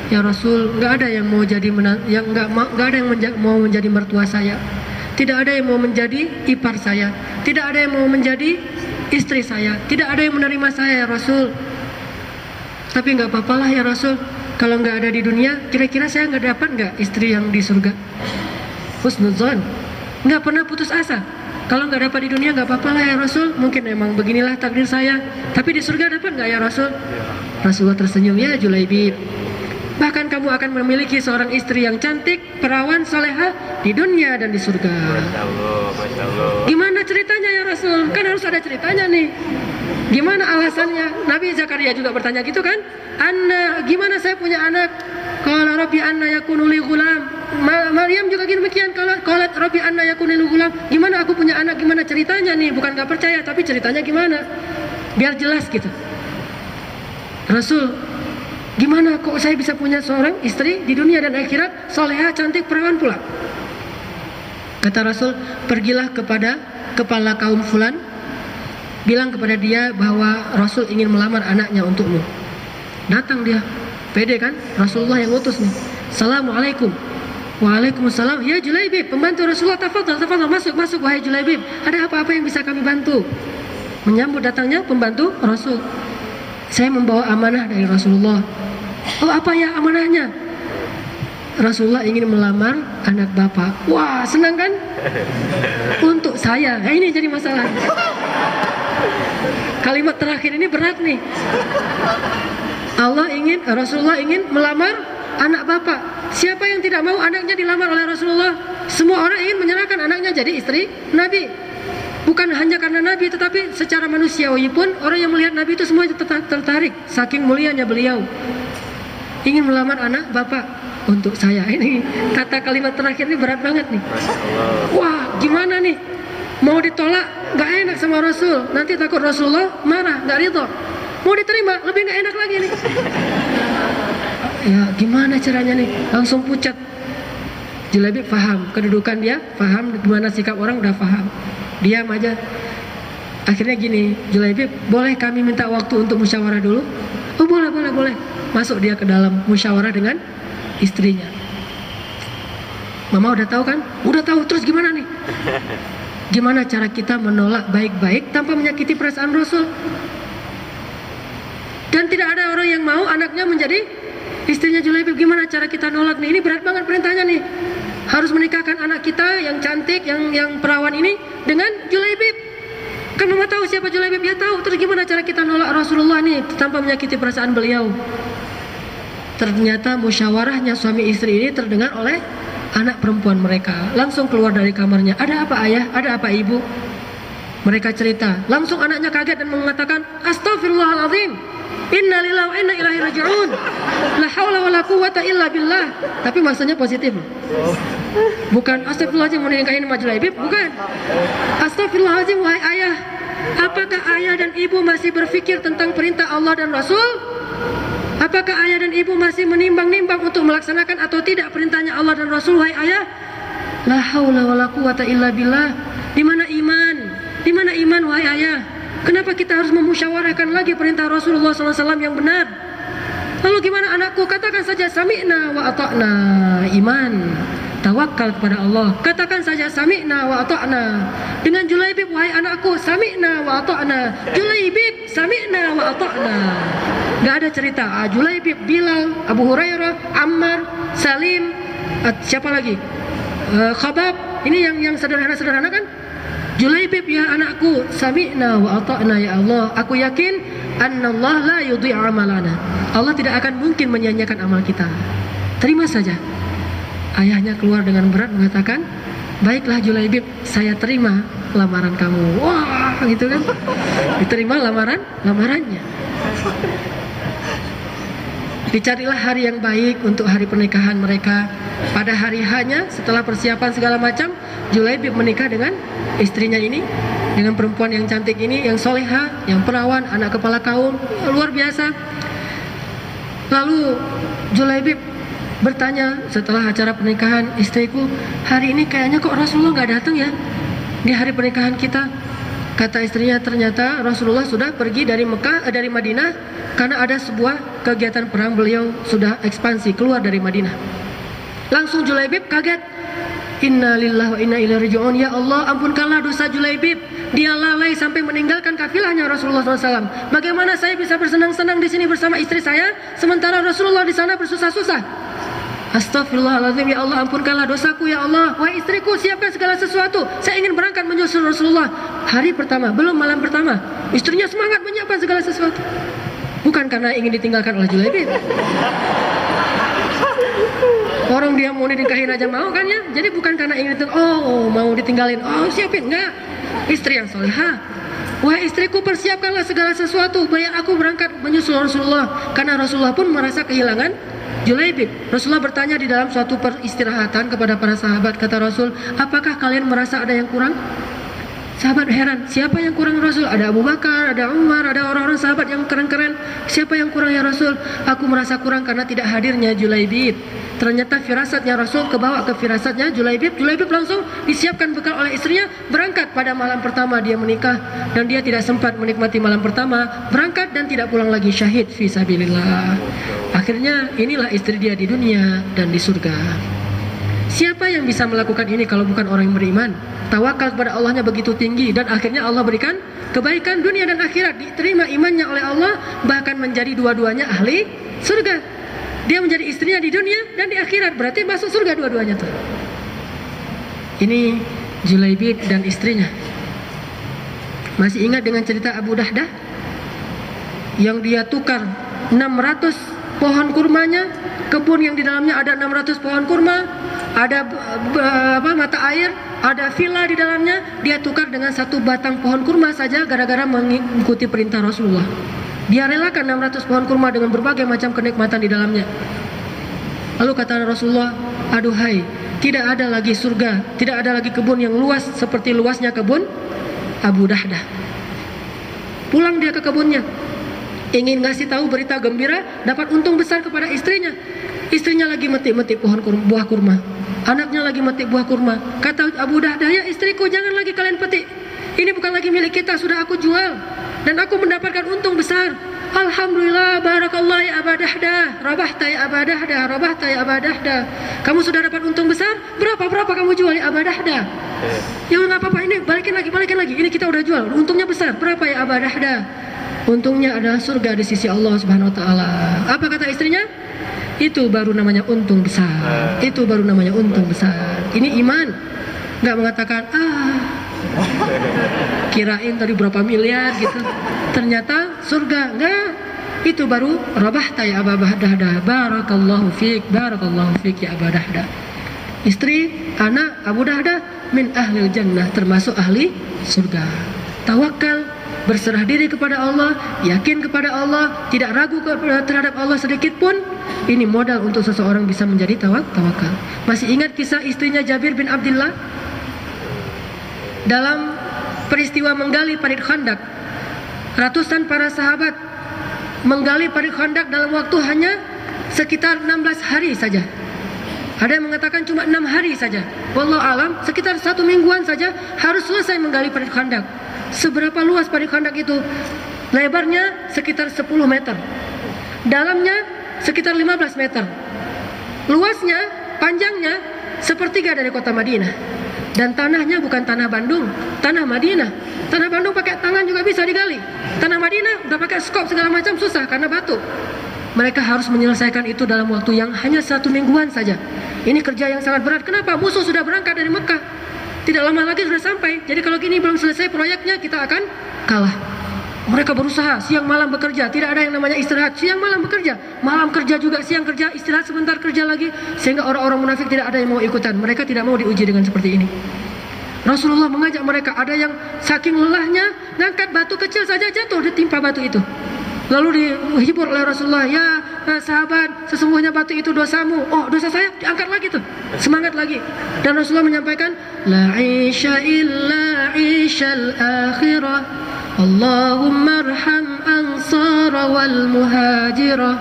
Ya Rasul, nggak ada yang mau jadi nggak ada yang mau menjadi mertua saya. Tidak ada yang mau menjadi ipar saya. Tidak ada yang mau menjadi istri saya. Tidak ada yang menerima saya ya Rasul. Tapi nggak apa-apalah ya Rasul. Kalau nggak ada di dunia, kira-kira saya nggak dapat nggak istri yang di surga? Husnuzon, nggak pernah putus asa. Kalau nggak dapat di dunia nggak apa-apa lah ya Rasul. Mungkin memang beginilah takdir saya. Tapi di surga dapat nggak ya Rasul? Rasulullah tersenyum, ya Julaibib. Bahkan kamu akan memiliki seorang istri yang cantik, perawan, soleha di dunia dan di surga. Masya Allah. Gimana ceritanya ya Rasul? Kan harus ada ceritanya nih. Gimana alasannya? Nabi Zakaria juga bertanya gitu kan? Anna, gimana saya punya anak? Qala rabbi anna yakunu li ghulam. Maryam juga demikian. Qalat rabbi anna yakunu li ghulam. Gimana aku punya anak? Gimana ceritanya nih? Bukan gak percaya, tapi ceritanya gimana? Biar jelas gitu. Rasul, gimana kok saya bisa punya seorang istri di dunia dan akhirat, soleha, cantik, perawan pula? Kata Rasul, pergilah kepada kepala kaum fulan, bilang kepada dia bahwa Rasul ingin melamar anaknya untukmu. Datang dia, pede kan? Rasulullah yang utus nih. Assalamualaikum. Waalaikumsalam. Ya Julaibib, pembantu Rasulullah, tafadhal, masuk wahai Julaibib. Ada apa-apa yang bisa kami bantu? Menyambut datangnya pembantu Rasul. Saya membawa amanah dari Rasulullah. Oh, apa ya amanahnya? Rasulullah ingin melamar anak bapak. Wah, senang kan? Untuk saya. Nah, ini jadi masalah. Kalimat terakhir ini berat nih. Rasulullah ingin melamar anak bapak. Siapa yang tidak mau anaknya dilamar oleh Rasulullah? Semua orang ingin menyerahkan anaknya jadi istri Nabi. Bukan hanya karena Nabi, tetapi secara manusiawi pun orang yang melihat Nabi itu semua tertarik. Saking mulianya beliau. Ingin melamar anak bapak untuk saya. Ini kata kalimat terakhir ini berat banget nih. Wah, gimana nih? Mau ditolak gak enak sama Rasul. Nanti takut Rasulullah marah, gak ridho. Mau diterima, lebih gak enak lagi nih. Ya gimana caranya nih? Langsung pucat. Julaibib paham kedudukan dia, paham gimana sikap orang, udah paham. Diam aja. Akhirnya gini, Julaibib, boleh kami minta waktu untuk musyawarah dulu? Oh boleh. Masuk dia ke dalam musyawarah dengan istrinya. Mama udah tahu kan? Udah tahu, terus gimana nih? Gimana cara kita menolak baik-baik tanpa menyakiti perasaan Rasul? Dan tidak ada orang yang mau anaknya menjadi istrinya Julaibib. Gimana cara kita nolak nih? Ini berat banget perintahnya nih. Harus menikahkan anak kita yang cantik, yang perawan ini dengan Julaibib. Kan mama tahu siapa Julaibib? Ya tahu. Terus gimana cara kita nolak Rasulullah nih tanpa menyakiti perasaan beliau? Ternyata musyawarahnya suami istri ini terdengar oleh anak perempuan mereka. Langsung keluar dari kamarnya. Ada apa ayah? Ada apa ibu? Mereka cerita. Langsung anaknya kaget dan mengatakan, Astaghfirullahaladzim. Inna lillahi wa inna ilaihi raji'un. La haula wa la quwwata illa billah. Tapi maksudnya positif. Bukan astagfirullahaladzim mau dinikahin sama Julaibib, bukan. Astagfirullahaladzim wahai ayah. Apakah ayah dan ibu masih berpikir tentang perintah Allah dan Rasul? Apakah ayah dan ibu masih menimbang-nimbang untuk melaksanakan atau tidak perintahnya Allah dan Rasul, wahai ayah? La haula wa la quwwata illa billah. Di mana iman? Di mana iman wahai ayah? Kenapa kita harus memusyawarahkan lagi perintah Rasulullah SAW yang benar? Lalu gimana anakku? Katakan saja sami'na wa ata'na, iman. Tawakal kepada Allah. Katakan saja sami'na wa ata'na. Dengan Julaibib, wahai anakku, sami'na wa ata'na. Julaibib, sami'na wa ata'na. Gak ada cerita Julaibib, Bilal, Abu Hurairah, Ammar, Salim, siapa lagi? Khabab. Ini yang sederhana-sederhana kan? Julaibib, ya anakku, sami'na wa ata'na ya Allah. Aku yakin annallah la yudhi'u amalana. Allah tidak akan mungkin menyia-nyiakan amal kita. Terima saja. Ayahnya keluar dengan berat mengatakan, baiklah Julaibib, saya terima lamaran kamu. Wah, gitu kan? Diterima lamarannya. Dicarilah hari yang baik untuk hari pernikahan mereka. Pada hari hanya setelah persiapan segala macam, Julaibib menikah dengan istrinya ini, dengan perempuan yang cantik ini, yang soleha, yang perawan, anak kepala kaum, luar biasa. Lalu Julaibib bertanya setelah acara pernikahan, istriku, hari ini kayaknya kok Rasulullah gak datang ya di hari pernikahan kita. Kata istrinya, ternyata Rasulullah sudah pergi dari Madinah karena ada sebuah kegiatan perang, beliau sudah ekspansi keluar dari Madinah. Langsung Julaibib kaget. Inna lillahi wa inna ilaihi raji'un. Ya Allah, ampunkanlah dosa Julaibib. Dia lalai sampai meninggalkan kafilahnya Rasulullah SAW. Bagaimana saya bisa bersenang-senang di sini bersama istri saya, sementara Rasulullah di sana bersusah-susah? Astagfirullahaladzim, ya Allah, ampunkanlah dosaku ya Allah. Wahai istriku, siapkan segala sesuatu. Saya ingin berangkat menyusul Rasulullah. Hari pertama, belum malam pertama, istrinya semangat menyiapkan segala sesuatu. Bukan karena ingin ditinggalkan oleh Julaibib. Orang dia mau dinikahin aja mau kan ya. Jadi bukan karena ingin mau ditinggalin. Siapin, enggak. Istri yang solehah. Wahai istriku, persiapkanlah segala sesuatu, biar aku berangkat menyusul Rasulullah. Karena Rasulullah pun merasa kehilangan Julaibib. Rasulullah bertanya di dalam suatu peristirahatan kepada para sahabat. Kata Rasul, apakah kalian merasa ada yang kurang? Sahabat heran, siapa yang kurang Rasul? Ada Abu Bakar, ada Umar, ada orang-orang sahabat yang keren-keren. Siapa yang kurang ya Rasul? Aku merasa kurang karena tidak hadirnya Julaibib. Ternyata firasatnya Rasul kebawa ke firasatnya Julaibib. Julaibib langsung disiapkan bekal oleh istrinya, berangkat pada malam pertama dia menikah, dan dia tidak sempat menikmati malam pertama, berangkat dan tidak pulang lagi, syahid fi sabilillah. Akhirnya inilah istri dia di dunia dan di surga. Siapa yang bisa melakukan ini kalau bukan orang yang beriman? Tawakal kepada Allahnya begitu tinggi, dan akhirnya Allah berikan kebaikan dunia dan akhirat. Diterima imannya oleh Allah, bahkan menjadi dua-duanya ahli surga. Dia menjadi istrinya di dunia dan di akhirat, berarti masuk surga dua-duanya tuh. Ini Julaibib dan istrinya. Masih ingat dengan cerita Abu Dahdah yang dia tukar 600 pohon kurmanya, kebun yang di dalamnya ada 600 pohon kurma, ada mata air, ada villa di dalamnya, dia tukar dengan satu batang pohon kurma saja gara-gara mengikuti perintah Rasulullah. Dia relakan 600 pohon kurma dengan berbagai macam kenikmatan di dalamnya. Lalu kata Rasulullah, aduhai, tidak ada lagi surga, tidak ada lagi kebun yang luas seperti luasnya kebun Abu Dahdah. Pulang dia ke kebunnya, ingin ngasih tahu berita gembira, dapat untung besar kepada istrinya. Istrinya lagi metik-metik buah kurma, anaknya lagi metik buah kurma. Kata Abu Dahdah, ya istriku, jangan lagi kalian petik, ini bukan lagi milik kita, sudah aku jual dan aku mendapatkan untung besar. Alhamdulillah, barakallah ya Aba Dahdah, rabahta ya Aba Dahdah, rabahta ya Aba Dahdah. Kamu sudah dapat untung besar, berapa kamu jual ya Aba Dahdah? Ya nggak apa-apa, ini balikin lagi, ini kita udah jual, untungnya besar, berapa ya Aba Dahdah? Untungnya adalah surga di sisi Allah Subhanahu wa taala. Apa kata istrinya? Itu baru namanya untung besar. Itu baru namanya untung besar. Ini iman. Enggak mengatakan kirain tadi berapa miliar gitu. Ternyata surga. Enggak. Itu baru rabahta ya Aba Dahdah. Barakallahu fiik, barakallahu fiik ya Aba Dahdah. Istri, anak Abu Dahdah min ahlil jannah, termasuk ahli surga. Tawakal, berserah diri kepada Allah, yakin kepada Allah, tidak ragu terhadap Allah sedikit pun. Ini modal untuk seseorang bisa menjadi tawakal. Masih ingat kisah istrinya Jabir bin Abdullah dalam peristiwa menggali parit Khandak? Ratusan para sahabat menggali parit Khandak dalam waktu hanya sekitar 16 hari saja. Ada yang mengatakan cuma 6 hari saja. Wallahu alam, sekitar 1 mingguan saja harus selesai menggali parit Khandak. Seberapa luas parit Khandak itu? Lebarnya sekitar 10 meter, dalamnya sekitar 15 meter, luasnya, panjangnya sepertiga dari kota Madinah. Dan tanahnya bukan tanah Bandung, tanah Madinah. Tanah Bandung pakai tangan juga bisa digali. Tanah Madinah udah pakai skop segala macam susah karena batu. Mereka harus menyelesaikan itu dalam waktu yang hanya 1 mingguan saja. Ini kerja yang sangat berat. Kenapa? Musuh sudah berangkat dari Mekah. Tidak lama lagi sudah sampai. Jadi kalau gini belum selesai proyeknya, kita akan kalah. Mereka berusaha, siang malam bekerja. Tidak ada yang namanya istirahat. Siang malam bekerja, malam kerja juga, siang kerja, istirahat sebentar, kerja lagi. Sehingga orang-orang munafik tidak ada yang mau ikutan. Mereka tidak mau diuji dengan seperti ini. Rasulullah mengajak mereka. Ada yang saking lelahnya, ngangkat batu kecil saja jatuh, ditimpa batu itu. Lalu dihibur oleh Rasulullah, ya sahabat, sesungguhnya batu itu dosamu. Oh, dosa saya, diangkat lagi tuh, semangat lagi. Dan Rasulullah menyampaikan, la isha illa ishal akhirah, Allahumma arham ansara wal muhajirah,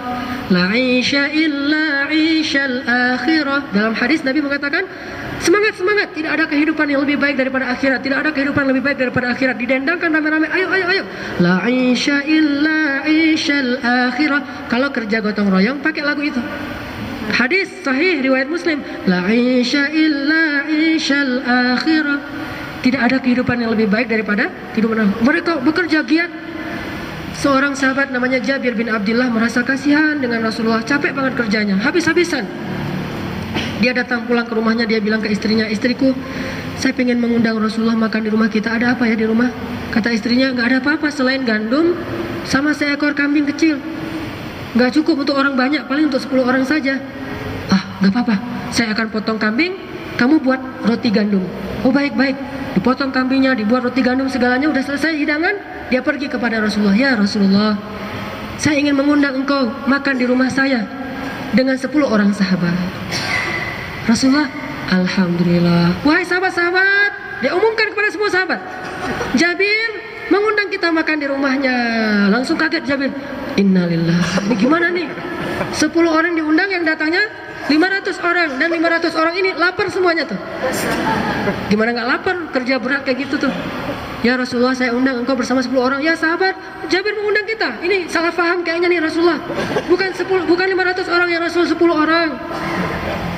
la isha illa ishal akhirah. Dalam hadis Nabi mengatakan, semangat, semangat, tidak ada kehidupan yang lebih baik daripada akhirat, tidak ada kehidupan yang lebih baik daripada akhirat. Didendangkan rame-rame, ayo, ayo, ayo, la isha illa ishal akhirah. Kalau kerja gotong royong pakai lagu itu. Hadis sahih riwayat Muslim, la isha illa ishal akhirah. Tidak ada kehidupan yang lebih baik daripada kehidupan. Mereka bekerja giat. Seorang sahabat namanya Jabir bin Abdullah merasa kasihan dengan Rasulullah, capek banget kerjanya, habis-habisan. Dia datang pulang ke rumahnya, dia bilang ke istrinya, istriku, saya pengen mengundang Rasulullah makan di rumah kita. Ada apa ya di rumah? Kata istrinya, nggak ada apa-apa selain gandum sama seekor kambing kecil. Nggak cukup untuk orang banyak, paling untuk 10 orang saja. Ah, nggak apa-apa, saya akan potong kambing, kamu buat roti gandum. Oh, baik-baik. Dipotong kambingnya, dibuat roti gandum, segalanya udah selesai hidangan. Dia pergi kepada Rasulullah, ya Rasulullah, saya ingin mengundang engkau makan di rumah saya dengan 10 orang sahabat. Rasulullah, alhamdulillah. Wahai sahabat-sahabat, dia umumkan kepada semua sahabat, Jabir mengundang kita makan di rumahnya. Langsung kaget Jabir, innalillah, ini gimana nih? 10 orang diundang, yang datangnya 500 orang. Dan 500 orang ini lapar semuanya tuh. Gimana gak lapar, kerja berat kayak gitu tuh. Ya Rasulullah, saya undang engkau bersama 10 orang. Ya sahabat, Jabir mengundang kita. Ini salah paham kayaknya nih Rasulullah. Bukan 500 orang, ya Rasul, 10 orang.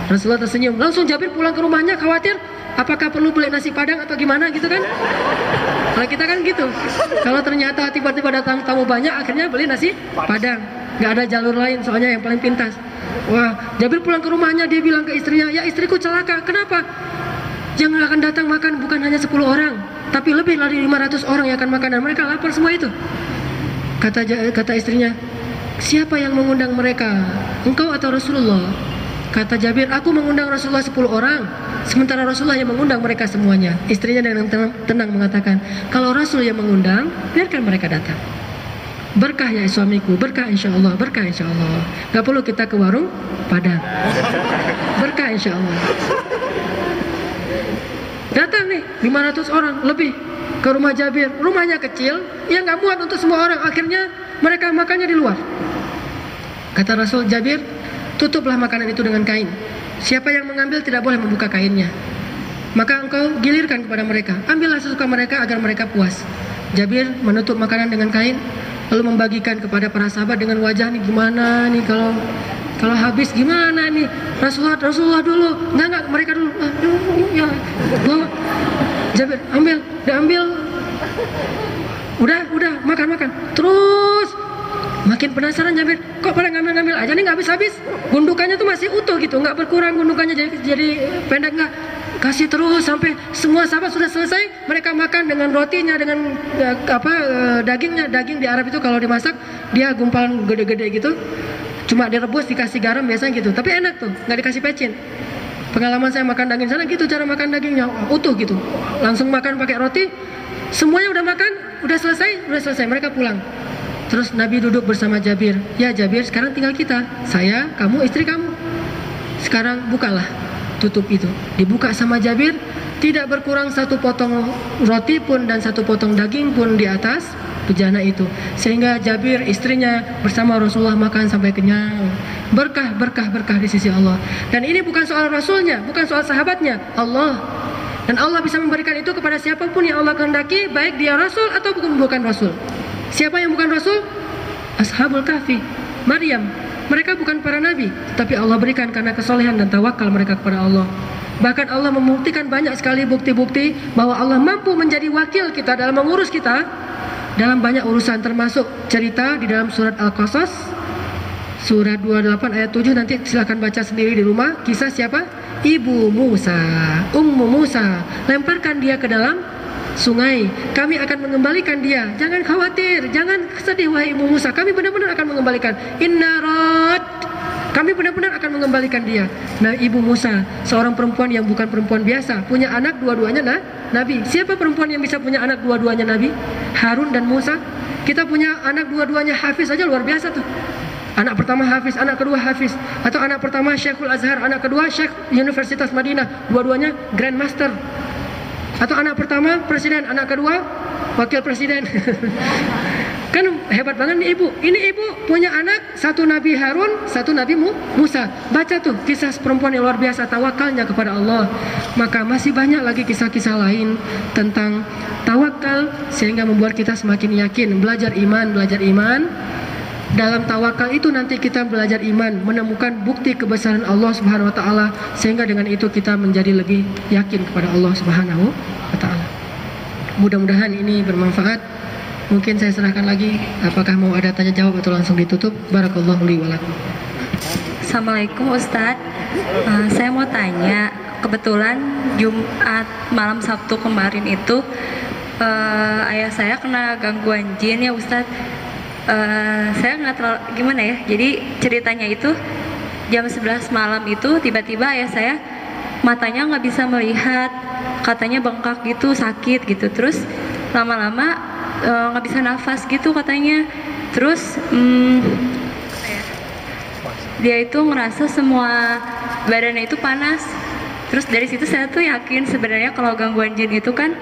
Rasulullah tersenyum. Langsung Jabir pulang ke rumahnya khawatir, apakah perlu beli nasi padang atau gimana gitu kan. Kalau kita kan gitu. Kalau ternyata tiba-tiba datang tamu banyak, akhirnya beli nasi padang. Gak ada jalur lain, soalnya yang paling pintas. Wah, Jabir pulang ke rumahnya, dia bilang ke istrinya, ya istriku celaka. Kenapa? Yang akan datang makan bukan hanya 10 orang, tapi lebih dari 500 orang yang akan makan, dan mereka lapar semua itu. Kata istrinya, siapa yang mengundang mereka? Engkau atau Rasulullah? Kata Jabir, aku mengundang Rasulullah 10 orang, sementara Rasulullah yang mengundang mereka semuanya. Istrinya dengan tenang mengatakan, kalau Rasul yang mengundang, biarkan mereka datang. Berkah ya suamiku, berkah insya Allah, berkah insya Allah. Gak perlu kita ke warung Padang. Berkah insya Allah. Datang nih 500 orang lebih ke rumah Jabir. Rumahnya kecil, ya gak muat untuk semua orang. Akhirnya mereka makannya di luar. Kata Rasul, Jabir, tutuplah makanan itu dengan kain. Siapa yang mengambil tidak boleh membuka kainnya. Maka engkau gilirkan kepada mereka. Ambillah sesuka mereka agar mereka puas. Jabir menutup makanan dengan kain, lalu membagikan kepada para sahabat dengan wajah nih, gimana nih kalau habis gimana nih? Rasulullah dulu. Enggak, mereka dulu. Ya. Bawa. Jabir, ambil. Udah, makan. Terus makin penasaran Jabir, kok pada ngambil aja nih, nggak habis. Gundukannya tuh masih utuh gitu, nggak berkurang gundukannya jadi pendek, nggak. Kasih terus sampai semua sahabat sudah selesai. Mereka makan dengan rotinya, dengan dagingnya. Daging di Arab itu kalau dimasak dia gumpalan gede-gede gitu, cuma direbus dikasih garam biasanya gitu. Tapi enak tuh, nggak dikasih pecin. Pengalaman saya makan daging sana gitu, cara makan dagingnya utuh gitu. Langsung makan pakai roti. Semuanya udah makan, udah selesai. Mereka pulang. Terus Nabi duduk bersama Jabir. Ya Jabir, sekarang tinggal kita, saya, kamu, istri kamu. Sekarang bukalah, tutup itu. Dibuka sama Jabir, tidak berkurang satu potong roti pun dan satu potong daging pun di atas bejana itu. Sehingga Jabir, istrinya bersama Rasulullah makan sampai kenyang. Berkah di sisi Allah. Dan ini bukan soal Rasulnya, bukan soal sahabatnya, Allah. Dan Allah bisa memberikan itu kepada siapapun yang Allah kehendaki, baik dia Rasul atau bukan Rasul. Siapa yang bukan Rasul? Ashabul Kahfi, Maryam. Mereka bukan para nabi, tapi Allah berikan karena kesolehan dan tawakal mereka kepada Allah. Bahkan Allah membuktikan banyak sekali bukti-bukti bahwa Allah mampu menjadi wakil kita dalam mengurus kita dalam banyak urusan, termasuk cerita di dalam surat Al-Qasas surat 28 ayat 7. Nanti silahkan baca sendiri di rumah. Kisah siapa? Ibu Musa, Ummu Musa. Lemparkan dia ke dalam sungai, kami akan mengembalikan dia. Jangan khawatir, jangan sedih wahai Ibu Musa, kami benar-benar akan mengembalikan. Inna rad, kami benar-benar akan mengembalikan dia. Nah, Ibu Musa seorang perempuan yang bukan perempuan biasa, punya anak dua-duanya Nabi. Siapa perempuan yang bisa punya anak dua-duanya Nabi? Harun dan Musa. Kita punya anak dua-duanya Hafiz aja luar biasa tuh. Anak pertama Hafiz, anak kedua Hafiz. Atau anak pertama Syekhul Azhar, anak kedua Syekh Universitas Madinah, dua-duanya Grandmaster. Atau anak pertama presiden, anak kedua wakil presiden. Kan hebat banget nih ibu. Ini ibu punya anak, satu Nabi Harun, satu Nabi Musa. Baca tuh kisah perempuan yang luar biasa, tawakalnya kepada Allah. Maka masih banyak lagi kisah-kisah lain tentang tawakal, sehingga membuat kita semakin yakin. Belajar iman. Dalam tawakal itu nanti kita belajar iman, menemukan bukti kebesaran Allah Subhanahu wa taala, sehingga dengan itu kita menjadi lebih yakin kepada Allah Subhanahu wa taala. Mudah-mudahan ini bermanfaat. Mungkin saya serahkan lagi, apakah mau ada tanya jawab atau langsung ditutup? Barakallahu li wa lakum. Assalamualaikum Ustadz. Saya mau tanya, kebetulan Jumat malam Sabtu kemarin itu ayah saya kena gangguan jin ya Ustadz. Saya nggak terlalu gimana ya, jadi ceritanya itu jam 11 malam itu tiba-tiba ayah saya matanya nggak bisa melihat, katanya bengkak gitu, sakit gitu, terus lama-lama nggak bisa nafas gitu katanya, terus dia itu ngerasa semua badannya itu panas. Terus dari situ saya tuh yakin sebenarnya kalau gangguan jin itu kan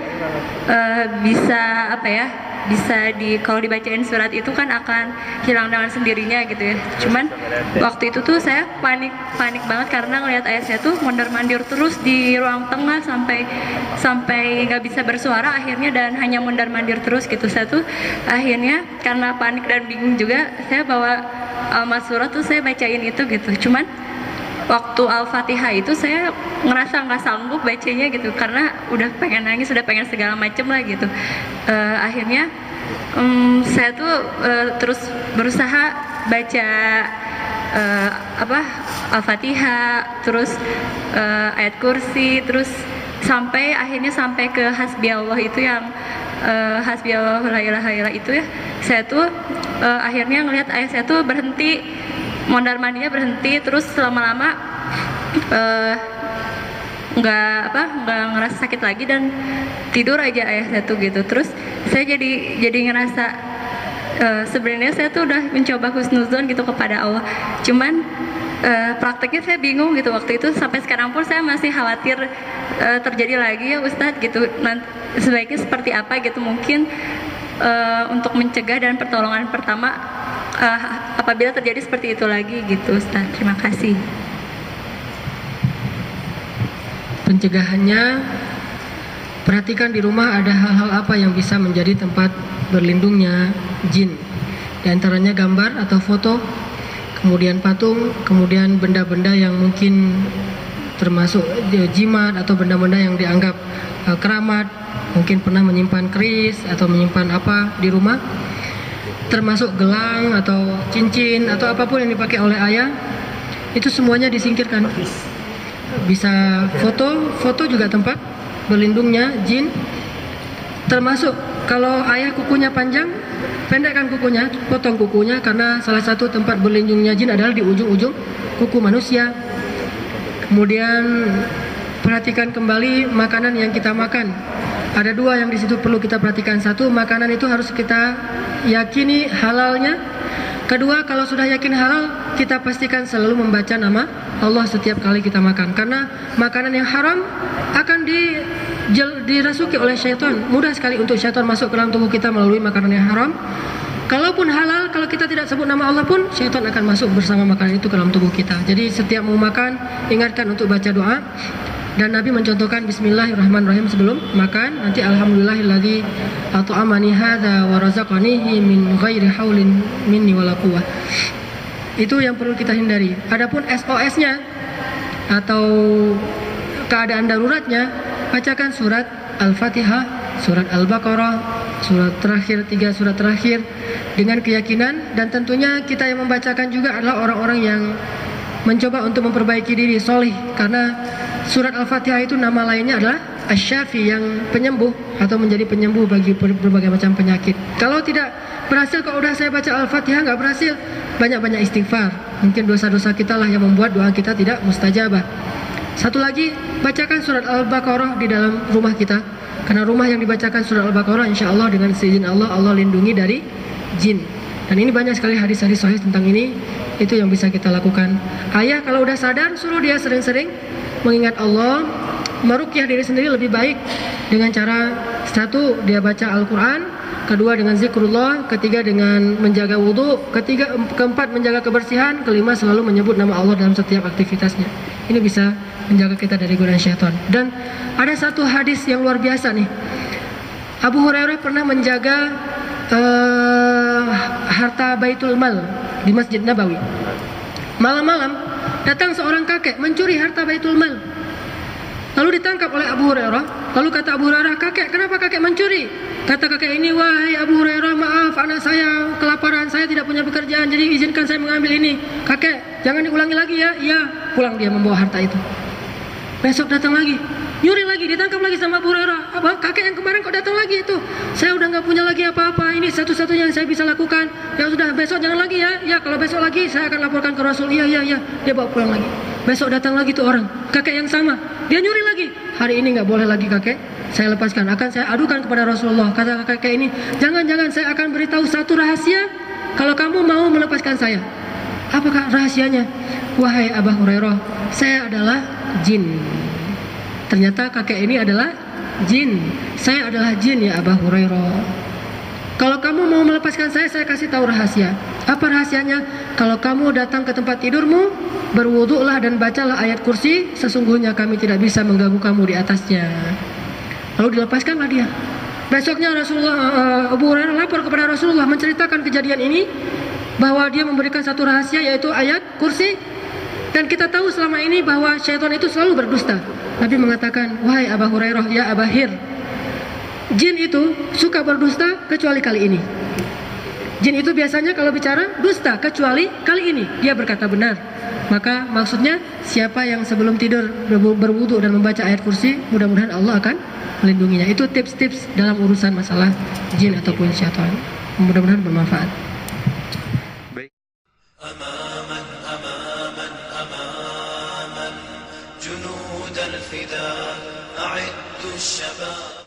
bisa apa ya, bisa kalau dibacain surat itu kan akan hilang dengan sendirinya gitu ya. Cuman waktu itu tuh saya panik banget karena ngelihat ayah saya tuh mondar-mandir terus di ruang tengah sampai nggak bisa bersuara akhirnya, dan hanya mondar-mandir terus gitu. Saya tuh akhirnya karena panik dan bingung juga, saya bawa surat tuh saya bacain itu gitu. Cuman waktu Al-Fatihah itu saya ngerasa nggak sanggup bacanya gitu, karena udah pengen nangis, udah pengen segala macem lah gitu. Akhirnya saya tuh terus berusaha baca Al-Fatihah, terus ayat kursi, terus akhirnya sampai ke Hasbi Allah itu yang Hasbi Allah la ilaha illallah itu ya. Saya tuh akhirnya ngelihat ayah saya tuh berhenti, mondar-mandirnya berhenti, terus lama-lama nggak ngerasa sakit lagi dan tidur aja ayah saya tuh gitu. Terus saya jadi ngerasa sebenarnya saya tuh udah mencoba husnuzon gitu kepada Allah, cuman prakteknya saya bingung gitu waktu itu. Sampai sekarang pun saya masih khawatir terjadi lagi ya Ustadz gitu. Sebaiknya seperti apa gitu mungkin untuk mencegah dan pertolongan pertama apabila terjadi seperti itu lagi gitu Ustaz. Terima kasih. Pencegahannya, perhatikan di rumah ada hal-hal apa yang bisa menjadi tempat berlindungnya jin. Di antaranya gambar atau foto, kemudian patung, kemudian benda-benda yang mungkin termasuk jimat atau benda-benda yang dianggap keramat. Mungkin pernah menyimpan keris atau menyimpan apa di rumah, termasuk gelang atau cincin atau apapun yang dipakai oleh ayah, itu semuanya disingkirkan. Bisa foto juga tempat berlindungnya jin. Termasuk kalau ayah kukunya panjang, pendekkan kukunya, potong kukunya, karena salah satu tempat berlindungnya jin adalah di ujung-ujung kuku manusia. Kemudian perhatikan kembali makanan yang kita makan. Ada dua yang di situ perlu kita perhatikan. Satu, makanan itu harus kita yakini halalnya. Kedua, kalau sudah yakin halal, kita pastikan selalu membaca nama Allah setiap kali kita makan. Karena makanan yang haram akan dirasuki oleh syaitan. Mudah sekali untuk syaitan masuk ke dalam tubuh kita melalui makanan yang haram. Kalaupun halal, kalau kita tidak sebut nama Allah pun, syaitan akan masuk bersama makanan itu ke dalam tubuh kita. Jadi setiap mau makan, ingatkan untuk baca doa. Dan Nabi mencontohkan bismillahirrahmanirrahim sebelum makan. Nanti alhamdulillahilladzi at'amani hadza wa razaqanihi min ghairi haulin minni wala quwwah. Itu yang perlu kita hindari. Adapun SOS-nya atau keadaan daruratnya, bacakan surat Al-Fatihah, surat Al-Baqarah, surat terakhir, 3 surat terakhir dengan keyakinan. Dan tentunya kita yang membacakan juga adalah orang-orang yang mencoba untuk memperbaiki diri, solih. Karena surat Al-Fatihah itu nama lainnya adalah Asy-Syafi, yang penyembuh atau menjadi penyembuh bagi berbagai macam penyakit. Kalau tidak berhasil, kalau udah saya baca Al-Fatihah nggak berhasil, banyak-banyak istighfar. Mungkin dosa-dosa kita lah yang membuat doa kita tidak mustajabah. Satu lagi, bacakan surat Al-Baqarah di dalam rumah kita. Karena rumah yang dibacakan surat Al-Baqarah, insya Allah dengan seizin Allah, Allah lindungi dari jin. Dan ini banyak sekali hadis-hadis sahih tentang ini. Itu yang bisa kita lakukan. Ayah kalau udah sadar, suruh dia sering-sering mengingat Allah, meruqyah diri sendiri lebih baik dengan cara, satu, dia baca Al-Quran, kedua dengan zikrullah, ketiga dengan menjaga wudhu, keempat menjaga kebersihan, kelima selalu menyebut nama Allah dalam setiap aktivitasnya. Ini bisa menjaga kita dari godaan syaitan. Dan ada satu hadis yang luar biasa nih. Abu Hurairah pernah menjaga harta Baitul Mal di Masjid Nabawi. Malam-malam datang seorang kakek mencuri harta Baitul Mal. Lalu ditangkap oleh Abu Hurairah. Lalu kata Abu Hurairah, "Kakek, kenapa kakek mencuri?" Kata kakek ini, "Wahai Abu Hurairah, maaf, anak saya kelaparan, saya tidak punya pekerjaan, jadi izinkan saya mengambil ini." "Kakek, jangan diulangi lagi ya." "Iya." Pulang dia membawa harta itu. Besok datang lagi, nyuri lagi, ditangkap lagi sama Abu Hurairah. "Apa, kakek yang kemarin kok datang lagi itu? Saya udah nggak punya lagi apa-apa, ini satu-satunya yang saya bisa lakukan. Ya sudah, besok jangan lagi ya." "Ya, kalau besok lagi saya akan laporkan ke Rasul." "Iya." Dia bawa pulang lagi. Besok datang lagi tuh orang, kakek yang sama, dia nyuri lagi. "Hari ini nggak boleh lagi kakek, saya lepaskan, akan saya adukan kepada Rasulullah." Kata kakek ini, "Jangan, saya akan beritahu satu rahasia kalau kamu mau melepaskan saya." "Apakah rahasianya?" "Wahai Abu Hurairah, saya adalah jin." Ternyata kakek ini adalah jin. "Saya adalah jin ya Abu Hurairah. Kalau kamu mau melepaskan saya kasih tahu rahasia." "Apa rahasianya?" "Kalau kamu datang ke tempat tidurmu, berwudulah dan bacalah ayat kursi, sesungguhnya kami tidak bisa mengganggu kamu di atasnya." Lalu dilepaskanlah dia. Besoknya Abu Hurairah lapor kepada Rasulullah menceritakan kejadian ini, bahwa dia memberikan satu rahasia yaitu ayat kursi. Dan kita tahu selama ini bahwa syaitan itu selalu berdusta. Nabi mengatakan, "Wahai Abu Hurairah, ya Abahir, jin itu suka berdusta kecuali kali ini." Jin itu biasanya kalau bicara dusta, kecuali kali ini dia berkata benar. Maka maksudnya siapa yang sebelum tidur berwudu dan membaca ayat kursi, mudah-mudahan Allah akan melindunginya. Itu tips-tips dalam urusan masalah jin ataupun syaitan. Mudah-mudahan bermanfaat. جنود الفداء أعدوا الشباب